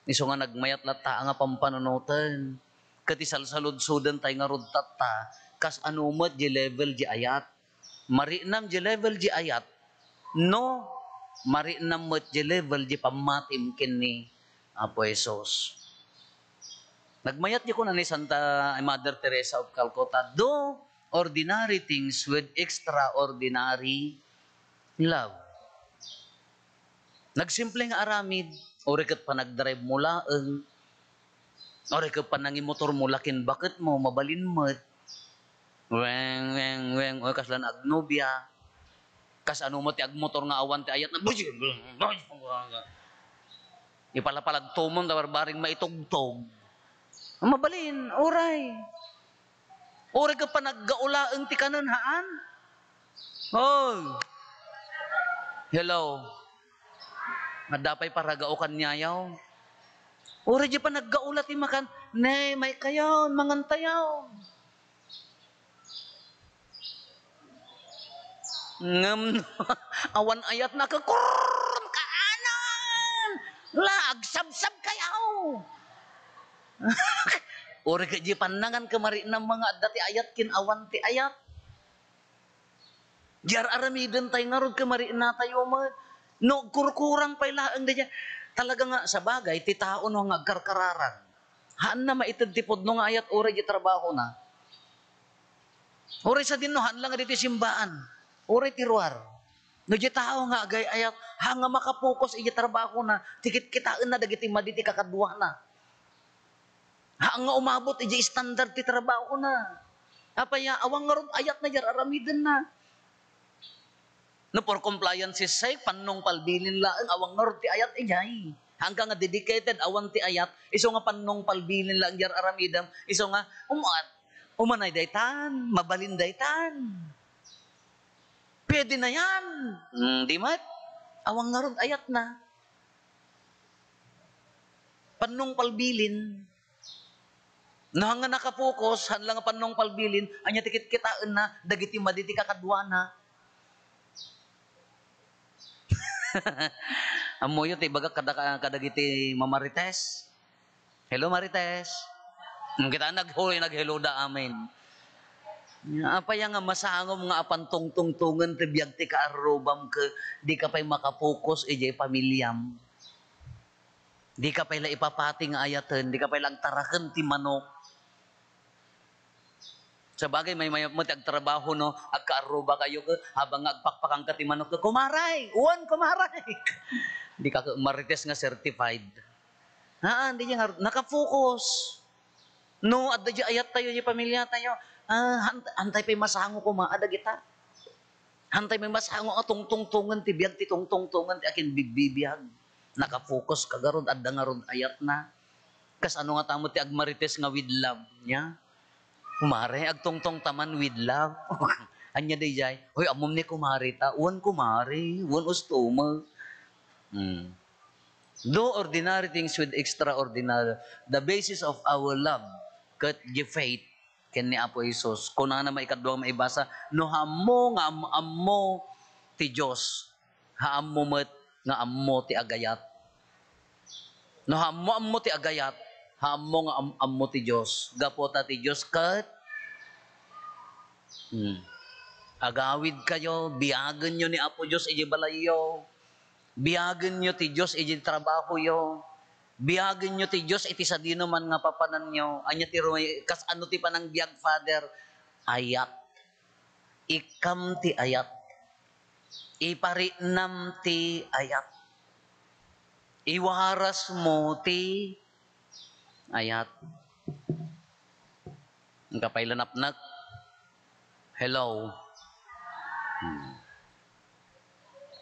Iso nga nagmayat lata nga pampanunutan. Kati salsaludsudan tay nga rudtatta kas anumet di level di ayat. Marinam di level di ayat. No, marinam met di level di pamatim ken ni Apo Jesus. Nagmayat di ko na ni Santa Mother Teresa of Calcutta, do ordinary things with extraordinary love. Nagsimpleng aramid, ori kat pa nagdrive mula ori kat pa nangimotor mula kin bakit mo, mabalin mo't, weng, o kaslan agnobya, kas ano mo ti agmotor nga awan ti ayat na, ipalapalag tumon, tabarbaring maitugtog, mabalin, oray. Oray ka pa naggaulaang ti kanan, haan? Oh. Hello. Madapay para gaukan niyayaw. Oray di pa naggaula ti makan, nay, may kayaw, mangantayaw. Ngam, awan ayat na kakurm kaanan. Lag, sab-sab kayaw. Uri ka di panangan kamari ng mga dati ayat kin awan ti ayat. Jar aramiden tayo nga rod kamari na tayo mo. No, kurkurang pa ilaang da talaga nga sa bagay, ti tao no nga karkararan. Haan na maitid tipod no nga ayat uri di trabaho na. Uri sa din no, haan lang nga diti simbaan. Uri ti ruar. No di tao nga agay ayat, hanga makapukos iti trabaho na, tikit kitaan na dagiti maditi kakadwa na. Haang nga umabot, iji standard ti trabaho na. Apaya, awang nga ron ayat na jar, aramiden na. No, for compliance sake, panong palbilin lang, awang nga ron ti ayat, ijay. Hanggang nga dedicated, awan ti ayat, iso nga panong palbilin lang jar, aramidam, iso nga, umanay daytan, mabalin daytan. Pwede na yan. Di mat? Awang nga ron ayat na. Panong palbilin, no hanga nakapokus, hanlang panong palbilin, anya tikit kitaan na, dagiti maditi kakadwana. Amoyo, tibaga kadagiti mamarites. Hello, Marites. Kita nag-hello da amin. Apaya nga masangom nga apantong-tungtungan ti biyag ti kaarubam ke, di ka pa'y makapokus, ijay pamilyam. Di ka pa'y la ipapati nga ayaten, di ka pa'y lagtaraken ti manok. Sa bagay, may agtrabaho, no? Agkaaruba kayo, habang agpakpakang ka ti manok, kumaray! Uwan, kumaray! Di ka marites nga certified. Hindi niya, nakafocus. No, adda di ayat tayo, di pamilya tayo. Hantay pa'y masango ko, maada kita. Hantay may masango, tungtungtungan ti biyag, ti tungtungtungan ti akin bigbibiyag. Nakafocus ka garod, adda nga rod ayat na. Kas ano nga tamo ti agmarites nga with love niya. Kumare, agtongtong taman with love. Anya day jay, hoy amom ni kumari ta, uwan kumari, uwan ustoma. Do ordinary things with extraordinary. The basis of our love, kat gi faith, ken ni Apo Jesus. Kung na maikadwang maibasa, no hamo nga ammo ti Diyos, haammo met nga ammo ti agayat. No ammo ti agayat, haammo nga ammo ti Diyos. Gapota ti Diyos kat Agawid kayo, biyagan nyo ni Apo Diyos, iji balayo. Biyagan nyo ti Diyos, iji trabaho yo. Biyagan nyo ti Diyos, iti sa dino man nga papanan nyo. Anya ti kas ano ti panang biyag, Father? Ayat. Ikam ti ayat. Iparinam ti ayat. Iwaras mo ti ayat. Ang kapailanapnak. Hello.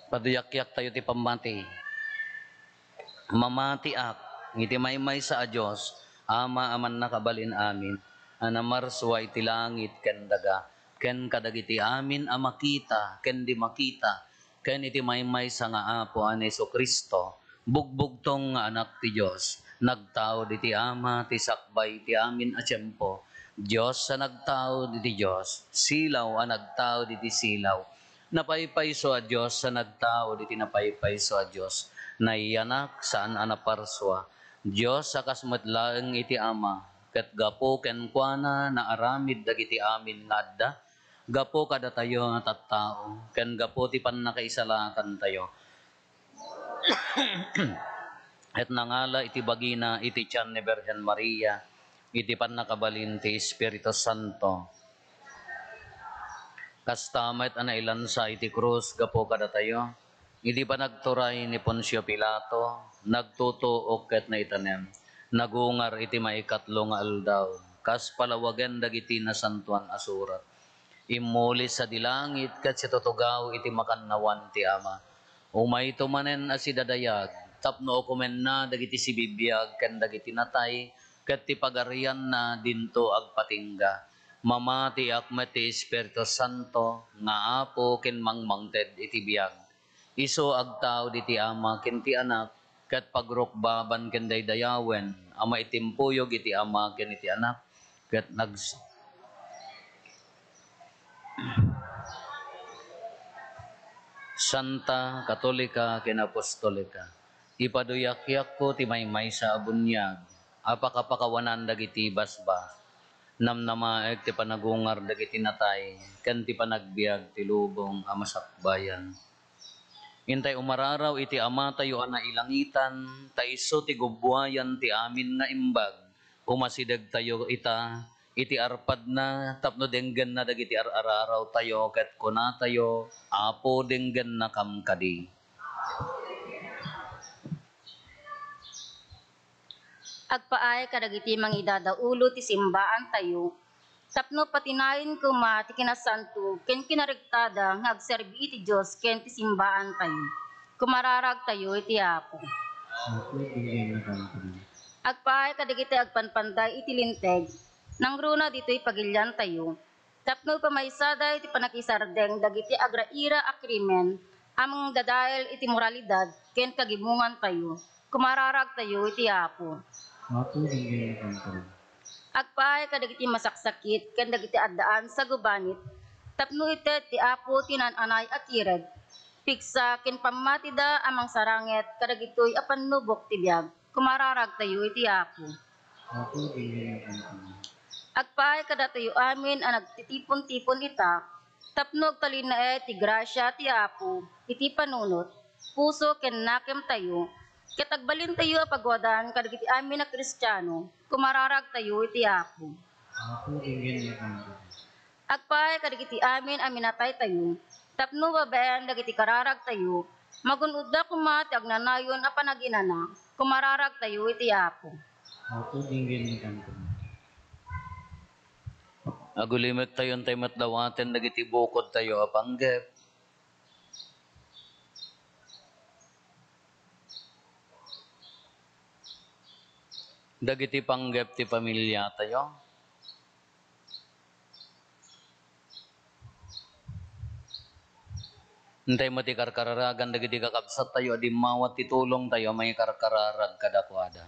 Paduyak-yak tayo ti pamati. Mamati ak, ngiti maymay sa Diyos, ama aman nakabalin amin, anamarswa iti langit ken daga, ken kadagiti amin a makita, ken di makita, ken iti maymay sa nga apo an Jesu-Kristo, bugbugtong nga anak ti Diyos, nagtao diti ama, ti sakbay ti amin a tiyempo, Diyos sa nagtao diti Diyos, silaw a nagtao diti silaw, napaypayso a Diyos sa nagtao diti napaypayso a Diyos, naiyanak saan anaparswa, Diyos sa kasmatlaeng iti ama, ket gapo ken kuana na aramid dagiti amin ngadda, gapo kada tayo nga tattao, ken gapo ti pannakaisalakan tayo. Et nangala iti bagina iti tiyan ni Virgen Maria, iti pannakabalin ti Espiritu Santo. Kastamet anailansa iti krus, gapo kada tayo. Hindi pa nagturay ni Poncio Pilato, nagtutuok ket na itanem, nagungar iti maikatlo nga aldaw, kas palawagan dagiti nasantuan asurat. Imuli sa dilangit ket si tutugaw iti makannawan ti ama. Umay tumanen asi dadayag, tapno okumen na dagiti sibibiyag ken dagiti natay, ket ti pagarian na dinto agpatingga. Mamati akmet ti Espiritu Santo, nga apo ken mangmangted iti biyag. Iso agtao diti ama ken ti anak, ket pagrukbaban ken daydayawen, ama itimpuyog iti ama ken iti anak, ket Santa Katolika ken Apostolika. Ipaduyak-yak ko ti maymay sa abunyag, apakapakawanan dagiti basbas, namnamaek ti panagungar dagiti natay, ken ti panagbiag ti lubong a masakbayan. Intay umararaw iti ama tayo ana ilangitan, taiso ti gubwayan ti amin nga imbag, umasideg tayo ita, iti arpad na, tapno denggan na dagiti araraw tayo, ket kuna tayo, apo denggan na kamkadi. Agpaay kadagiti mangidadaulo ti simbaan tayo, tapno patinayin kuma ti kinasanto, ken kinaregtada nga agserbi iti Diyos ken ti simbaan tayo. Kumararag tayo iti Apo. Agpaay kadagiti agpanpanday iti linteg, nang runa dito'y pagilyan tayo. Tapno pamaysada iti panakisardeng dagiti agraira a krimen, amang dadael iti moralidad ken kagimungan tayo. Kumararag tayo iti Apo. Agpaay kadagiti masaksakit ken dagiti addaan sa gubanit, tapno ite ti Apo tinananay akired, piksa ken pammatida amang saranget kadagitoy a pannubok ti biag, kumararag tayo iti Apo. Agpaay kada tayo amin a nagtitipon-tipon ita, tapno talinae ti grasya ti Apo, iti panunot, puso ken nakem tayo, ket agbalin tayo a pagwadan kadagiti amin na Kristiyano, kumararag tayo iti Apo. Agpaay kadagiti amin a minatay tayo, tapno babaen dagiti kararag tayo, magunudda kuma ti agnanayon a panaginana, kumararag tayo iti Apo. Agulimet tayo tay matlawaten dagiti bukod tayo a panggep. Dagiti panggep ti pamilya tayo. Hintay mo ti karkararagan dagiti kakabsat tayo, adi mawat ti tulong tayo, may karkararag kadakwada.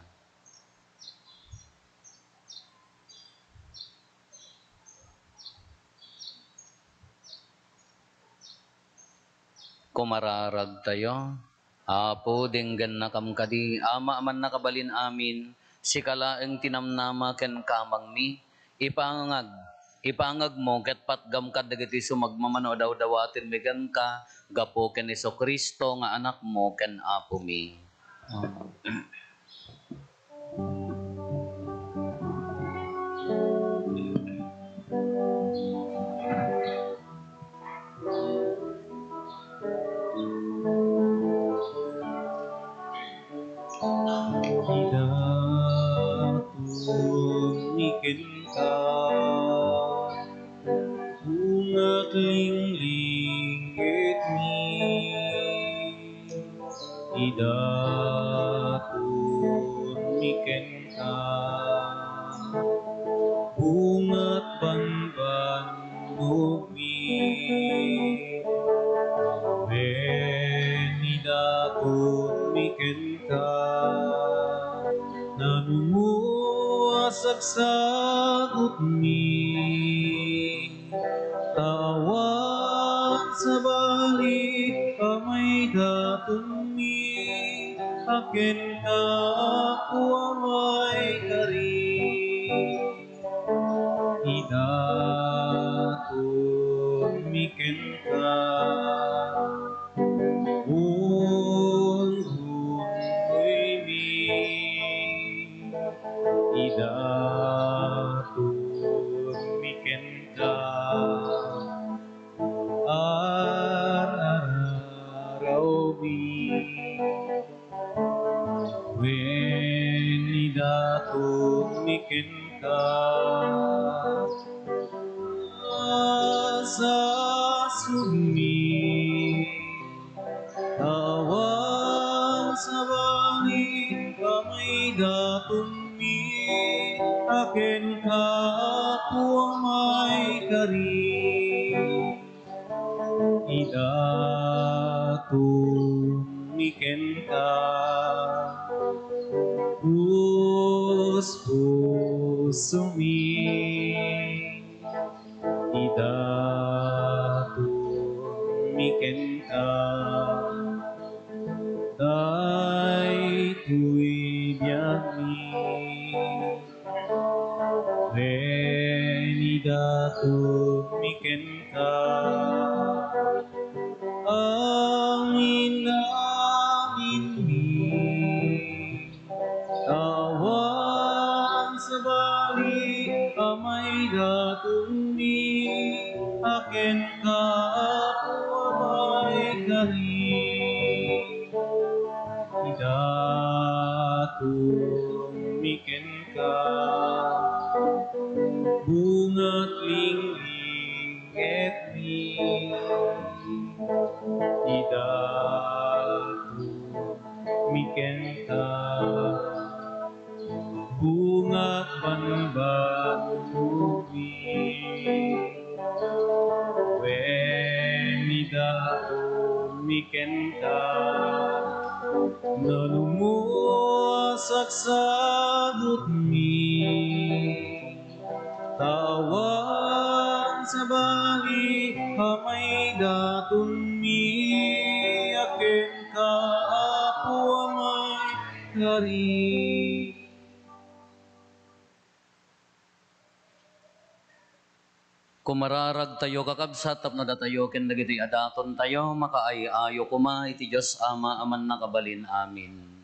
Kumararag tayo, Apo denggan na kamkadi, ama man nakabalin amin, si kalaeng tinamnama ken kamang mi, ipangangag, Ipangag mo ket patgam ka dagiti sumagmamano daw dawatin megan ka gapo ken Kristo nga anak mo ken Apo mi. Tumikin ka, bungat linglingit mi, ida tumikin ka, bungat banban mi, benida tumikin ka, nasagsagot mi, tawag sa balik kamay daton mi, akin ka ako amay kari, idaton miken ka, unduy mi, idaton miken ka, araw mi, wen idaton miken ka, sa sumi, tawag sa bangin kamay daton mi, akin ka ako amay kari, idaton miken ka, puso mi, idaton miken ka, daytoy biag mi, wen idaton miken ka, amin amin mi, tawan sa balik amay daton mi, akin ka ako amay kari, idaton miken ka, bungat linglingit mi, idaton miken ka, bungat banban mi, wen idaton miken ka, nanumuasaksagot mi, tawan sa balik amay daton mi, akin ka ako amay kari. Kumararag tayo kakabsat tapno datayo ken dagiti adaton tayo makaayayo kuma iti Dios Ama aman nakabalin amin.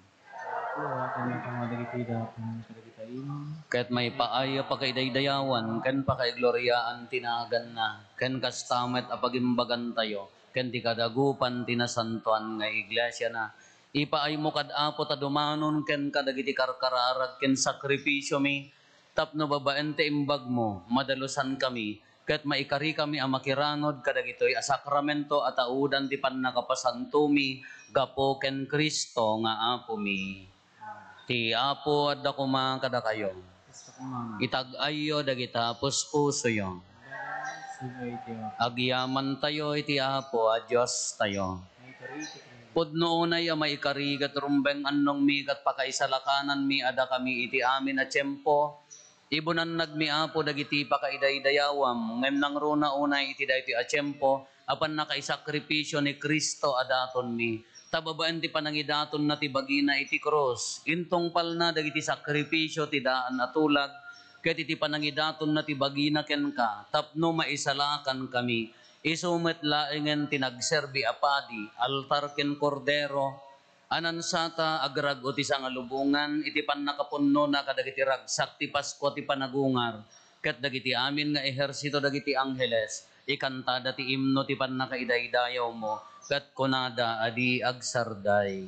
Ket may paaya pakaidaydayawan ken pakaigloryaan tinagan na ken kastamet apagimbagan tayo ken ti kadagupan tinasantuan nga iglesia na ipaay mo kad apo ta dumanon ken kadagiti karkararag ken sakripisyo mi tapno babaen ti imbag mo madalusan kami ket maikari kami a makiranod kadagitoy a sakramento at audan ti pannakapasanto mi gapo ken Kristo nga apo mi. Ti apo adda kuma kada kayo. Itag-ayo dagita puspuso yo. Agyaman tayo iti apo a Dios tayo. Pudno unay a maikarigat rumbeng annong mi kat pakaisalakanan mi ada kami iti amin a tiyempo. Ibunan nagmi apo dagiti pakaidaydayawam ngem nang runa unay iti dayti a tiyempo apan nakaisakripisyo ni Kristo adaton mi. Tababaen ti panangidaton na ti bagina iti krus. Intong palna dagiti sakripisyo ti daan atulag ket iti panangidaton na ti bagina ken ka, tapno maisalakan kami, isumet laengen tinagserbi apadi, altar ken kordero, anansata agrag o ti sangalubungan, iti pannakapunno na kadagiti ragsak ti Pasko ti panagungar, ket dagiti amin nga ehersito dagiti angheles, ikantada ti imno ti pannakaidaydayaw mo, ket kunada adi agsarday.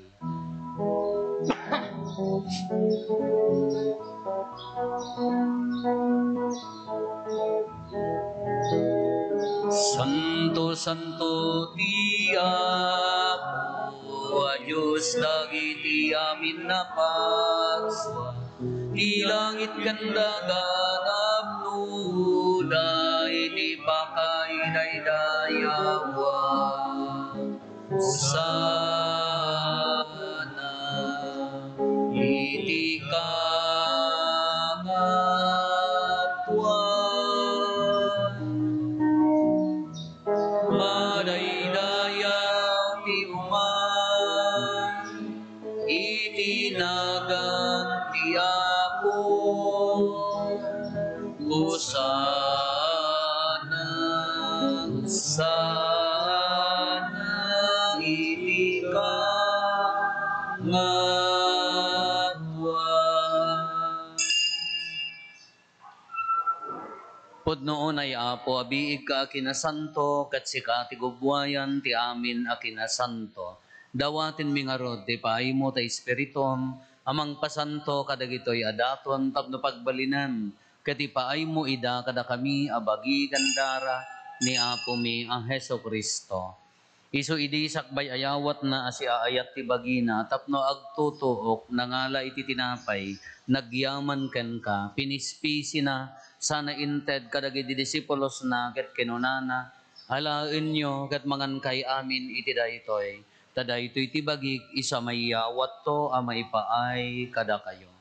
Santo Santo ti Apo, a Diyos dagiti amin na parswa, ti langit kandagan apnuda, iti pakaidaydayawa. Hosana, iti kangatuan, madaydayaw ti uman, itinagan ti Apo. Hosana, Hosana, iti kangatuan. Pudnoon ay Apo, abiig ka akinasanto, kat sika ti gubwayan ti amin akinasanto. Dawatin mi nga rod, ti paay mo ta espiritom, amang pasanto kadagitoy adaton tapno pagbalinan, kat ipaay mo ida kada kami abagi gandara ni Apo mi ang Heso Kristo. Isu idi sakbay ayawat na asiaayat ti bagina, tapno agtutuok, nangala iti tinapay, nagyaman ken ka, pinispisi na, sana inted kadagiti disipulos na, ket kinunana, halaen nyo, ket mangan kay amin iti daytoy, tadaytoy ti bagik, isa mayawat to, maipaay kada kayo.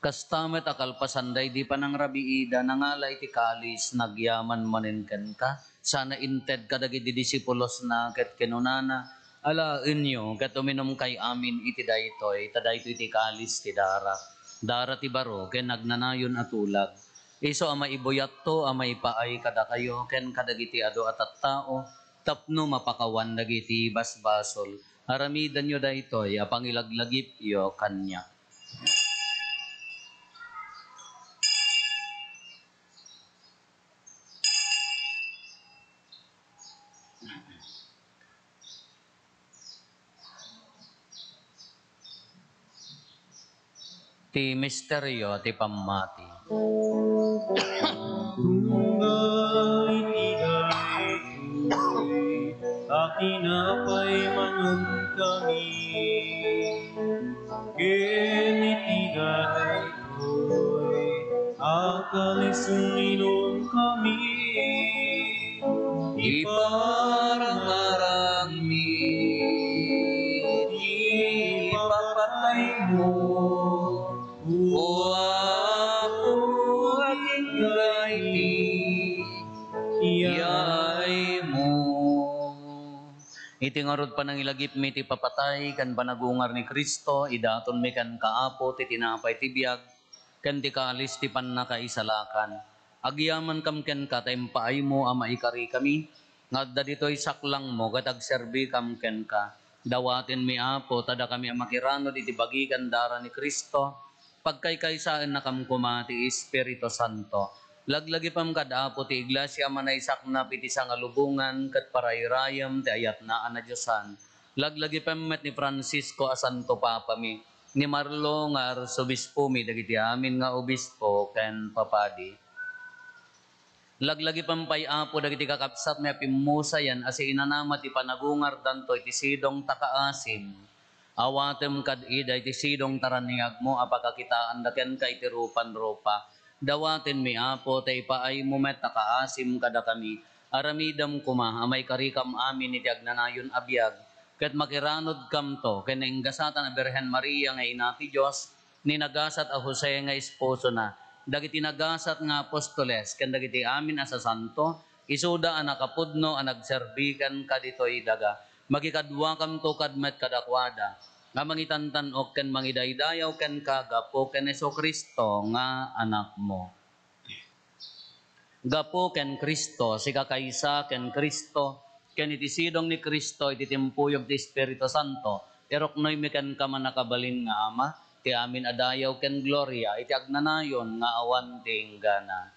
Kastamet akalpasanday di pa nang rabiida, nangalay ti kalis, nagyaman maninken ka, sana inted kadagiti disipulos na, ket kinunana, alaen nyo, ket uminom kay amin iti daytoy, tadaytoy ti kalis ti dara. Dara ti baro, ken nagnanayon atulag. Iso amay ibuyat to, amay paay kada kayo, ken kadagiti ado at tao, tapno mapakawan dagiti basbasol. Aramidan nyo daytoy, apangilaglagip yo kanya. Ti misteryo ti pammati. Tunggay tigay, akinapay manon kami, kinitigay ko'y akalisuninom kami, Iparang-arang mi, ipapatay mo, o ako aking gaiti, iyay mo. Iti ngarod pa nang ilagip mi ti papatay, kan panagungar ni Kristo, idaton mi kan kaapo, ti tinapay ti biyag, kan ti kalis ti pannakaisalakan. Agyaman kam ken ka, taimpaay mo ama ikari kami, ngadda dito'y saklang mo, kat agserbi kam ken ka. Dawatin mi Apo, tada kami amakirano iti bagikan dara ni Kristo, pagkaykaysaan na kam kumati Espiritu Santo. Laglagi pam kada Apo ti iglesia manaysak na piti sangalubungan, kat parayrayam ti ayat na ana Diyosan. Laglagi pam met ni Francisco a Santo Papa mi, ni Marlo nga arsobispo mi, dagiti amin nga obispo, ken papadi. Laglagi pampay Apo dagiti kakapsat nga pimusa yan asi inanamat ti panagungar danto iti sidong takaasim. Awatem kad ida iti sidong taraniag mo apakakitaan daken ka iti rupan-rupa. Dawaten mi Apo tay paay mo met takaasim kada kami. Aramidam kuma amay karikam amin iti agnanayon abiyag. Ket makiranod kam to ken inggasatan a Birhen Maria nga ina ti Dios, ni nagasat a Jose nga esposo na. dagiti nagasat nga apostoles, ken dagiti amin asa santo, isuda ang nakapudno ang nagserbikan kaditoy daga. Magikadwa kam to kadmet kadakwada, nga mangitantan o ken mangidaydayaw ken kagapo ken Hesus Kristo nga anak mo. Gapo ken Kristo, si kakaysa ken Kristo, ken iti sidong ni Kristo, iti timpuyog ti Espiritu Santo, iroknoy mi ken ka manakabalin nga Ama, ti amin adayaw ken gloria, iti agnanayon nga awan ti inggana.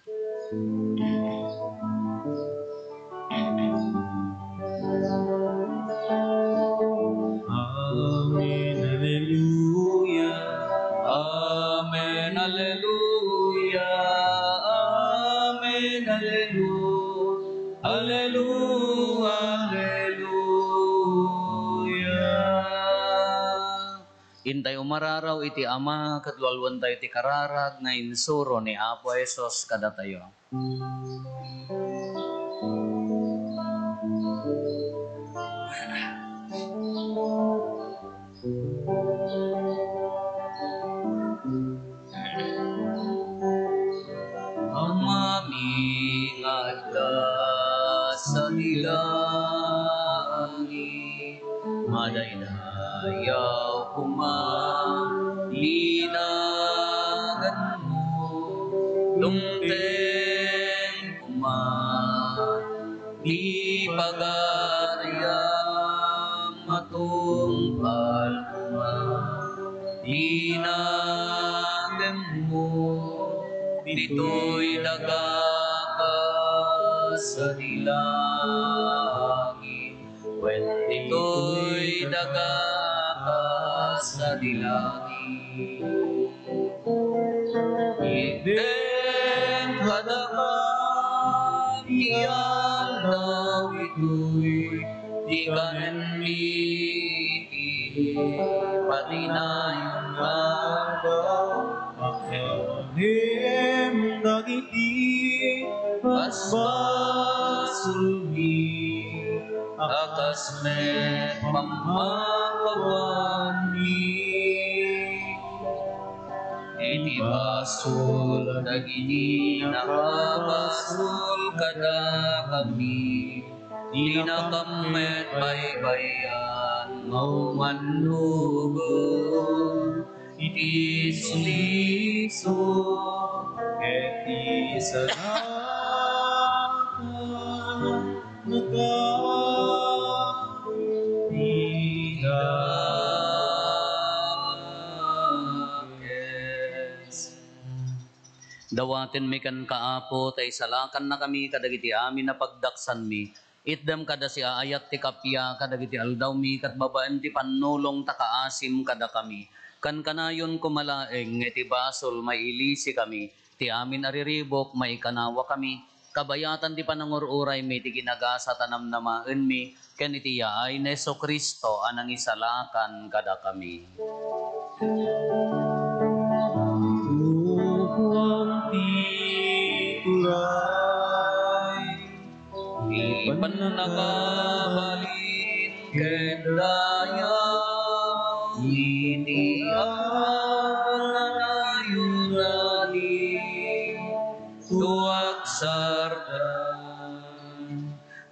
Amen, Alleluia. Amen, Alleluia. Amen, Alleluia. Alleluia, Alleluia. Intay umararaw iti Ama, kadwalwan tayo iti kararag, nga insuro ni Apo Hesus kada tayo. Aming adda sa dilangit, madaydayaw kumalinagan mo, lungteng di pagaryang matungpal dinagem mo, dito'y nagaka sa dilangit, when dito'y nagaka sa dilangit. Iden kadaka iyan daw ito'y di kanenliti, patinayon nga Ahem dagiti basbasulmi, akas met pamapawani, iti basul dagiti nakabasul kada kami, di nakamet baybayan ngaumanlugon, iti suliso eti sanatan dawaten mi kan kaapo, tay salakan na kami kadagiti amin na pagdaksan mi. Itdam kada si aayat ti kapya, kadagiti aldaw mi, kat babaen ti panulong takaasim kada kami. Kan kanayon kumalaeng, iti basol mailisi kami, ti amin ariribok, maikanawa kami. Kabayatan ti panangururay mi, ti ginagasa tanam namaen mi, ken iti yaay na Hesus Kristo, anang isalakan kada kami. Tuhuang tituray, Di panakabalin kendayaw, iti ananayunani, tuwag sardan.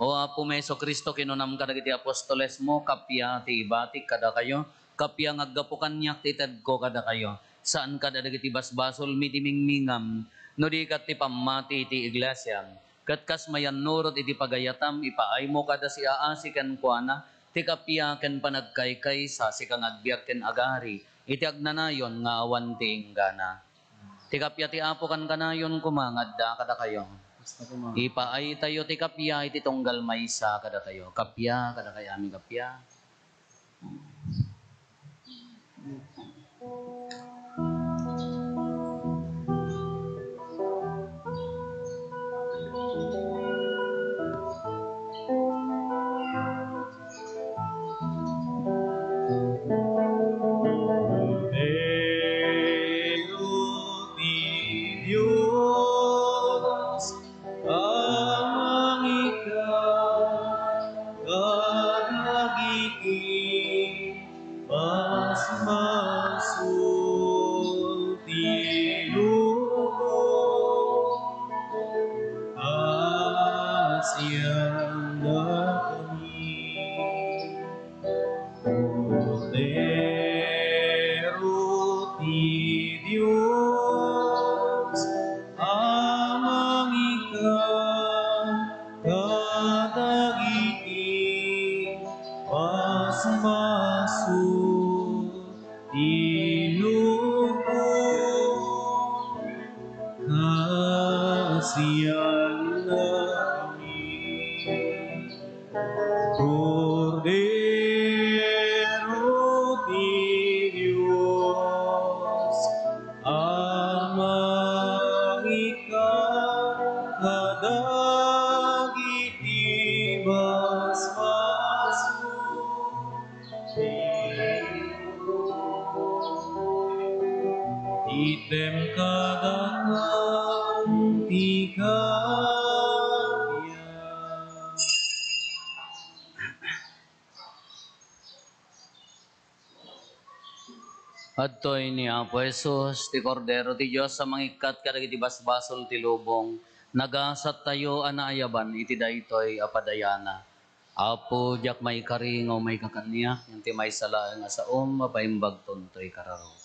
O Apo Hesus Kristo, kinunam ka dagiti apostoles mo, kapya ti ibatik kada kayo, kapya ngaggapukan niyak ti tedko kada kayo. Saan kada dagiti basbasol mitimingmingam, no di kat ti pamati ti iglesia. Kat kas mayan nurot iti pagayatam, ipaay mo kada si aasi ken kuana, ti kapya ken panagkaykay sa si kang agbiag ken agari, iti agnanayon nga awan ti inggana. Ti kapya ti Apo kan kanayon kumangadda kada kayo. Ipaay tayo ti kapya iti tunggal maysa kada tayo. Kapya kada kayo aming kapya. Mas siyang kami. Cordero ti Diyos, amang ikaw, kadagiti, pasmaso, ilugong, kasiyan na kami. Cordero di Diyos, amang ikaw, kadagiti basbaso, item kadakang tikaya. Adtoy ni Apo Jesus, ti Kordero ti Diyos sa mangikat kadagiti basbasol ti lubong, nagasat tayo anaayaban iti daytoy apadayana. Apo jak may karing o may kakanya, yung ti may sala nga sa mapaimbag tontoy kararo.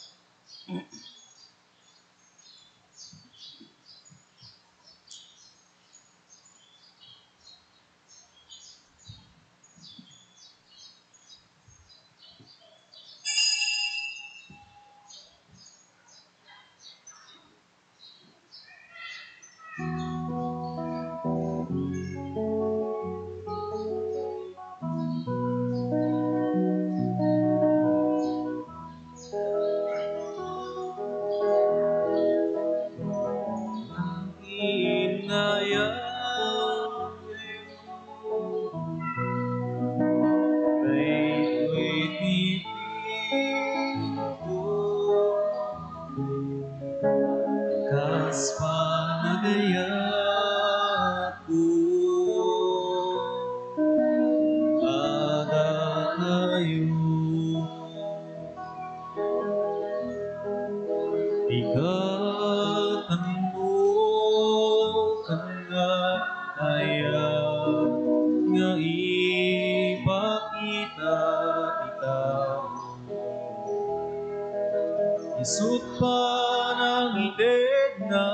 Isut panangited na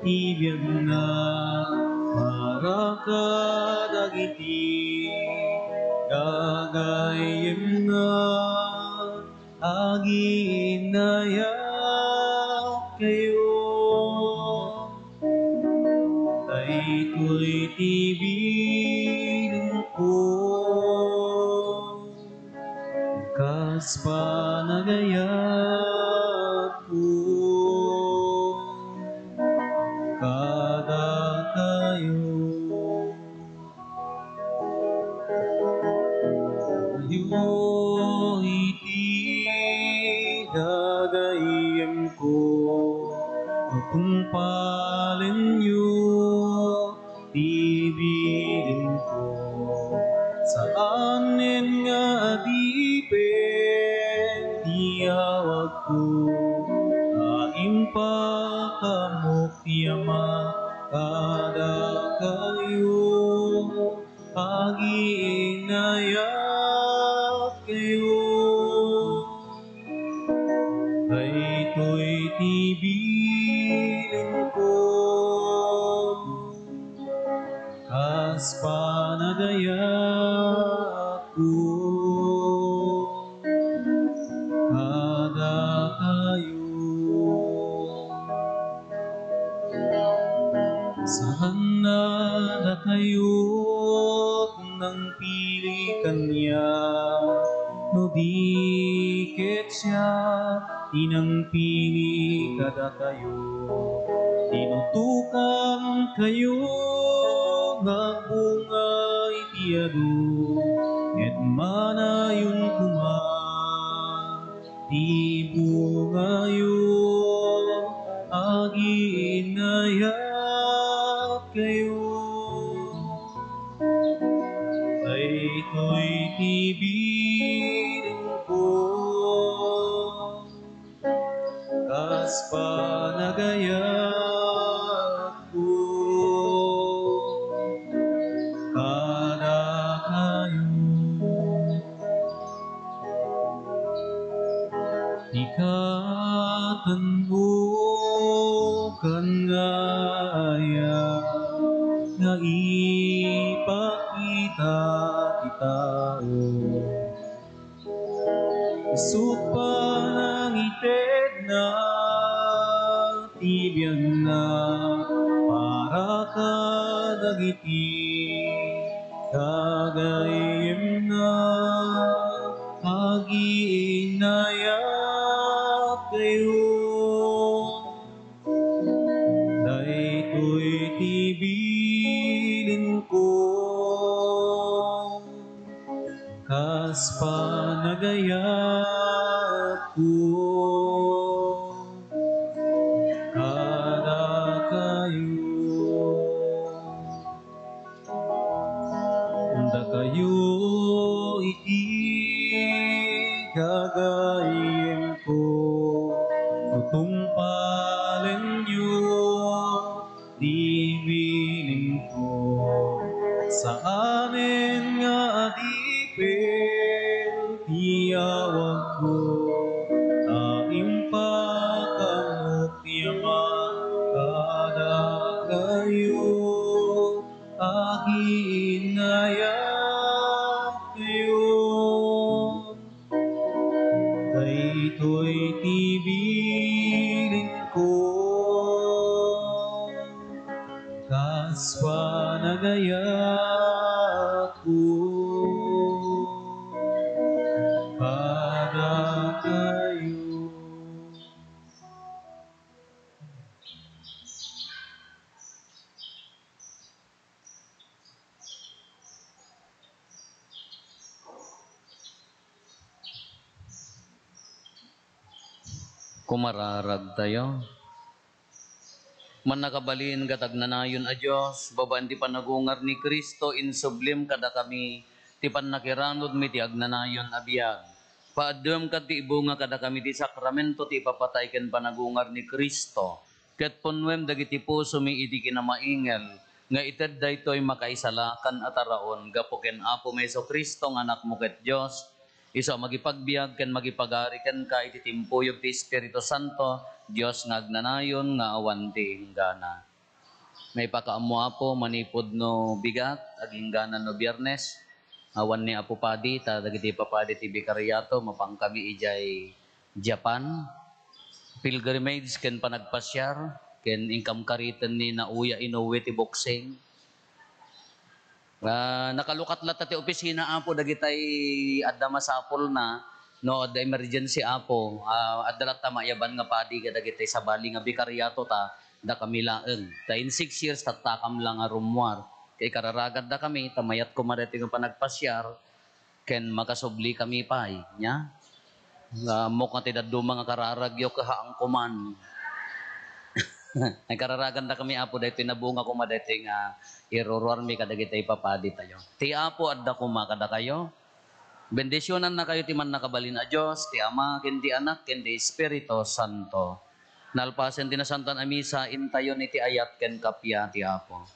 ibig na para kadagiti gagayem na aginayat kayo daytoy tibirin ko kas panagayat ko kada kayo ayo iti gagayem ko pagkumpalen nyo tibirin ko saanin nga adipen tiyawag ko kaing pakamuktiyama kada kayo aginayat kayo daytoy tibirin ko kas panagayat ko kada kayo saan na kayo't nang pili kanya no di ket siya tinang pili kada kayo tinutukan kayo nagbungay tiyado et manayon kuma di bungayo aginayat kayo daytoy tibirin ko kas panagayat ko maipakita kitao. Isut panangited na tibiyan na para kadagiti kagayem na agiinayat kayo. Daytoy tibilin ko kas panagayat ko kada kayo. Unda kayo iti gagayem ko, tutumpalen nyo dibilin ko. Sa amin nga adipin tiyawag ko, taimpakamot tiyaman kada kayo. Aginayat kayo. Daytoy tibilin ko kas panagayat ko para kayo. Kumararag tayo. Man nakabalin katag nanayon a Diyos, baban ti panagungar ni Kristo, in sublim kada kami, ti panakiranod mi ti agnanayon a biyag. Paadem kat ti ibunga kada kami ti sakramento ti ipapatay ken panagungar ni Kristo. Ket punwem dagiti puso mi iti kinamaingel, nga ited daytoy makaisalakan at araon, gapo ken Apo Meso Kristo nga anak mo ket Diyos, iso magipagbiag ken magipagari ken ka iti timpuyog ti Espiritu Santo, Dios nga agnanayon nga awan ti hinggana. May pakaammo Apo manipod no bigat aging hingganan no Biyernes. Awan ni Apo Padi ta dagiti papadi ti Bikaryato mapangkami ijay Japan. Pilgrimage ken panagpasyar ken ingkam kariten ni nauya inuwi ti boxing. Nakalukat lata ti opisina Apo dagitay adda masapol na no adda emergency Apo adda lat ta mayaban nga padi kadagitay sa bali nga Bikaryato ta da kami laeng ta in 6 years tatakam lang nga rumwar kay kararagad da kami tamayat ko mareti nga panagpasyar ken makasubli kami pay nya mok nga ti daddo mga kararagyo kahaang kuman. Ay kararagan da kami Apo daytoy nabunga ko madaytoy nga iroror mi kadagitay papadi tayo. Ti Apo adda kuma kada kayo. Bendisyonan na kayo ti man nakabalin a Dios, ti Ama ken ti Anak ken ti Espiritu Santo. Nalpasen ti nasantan a misa intayon iti ayat ken kapya ti Apo.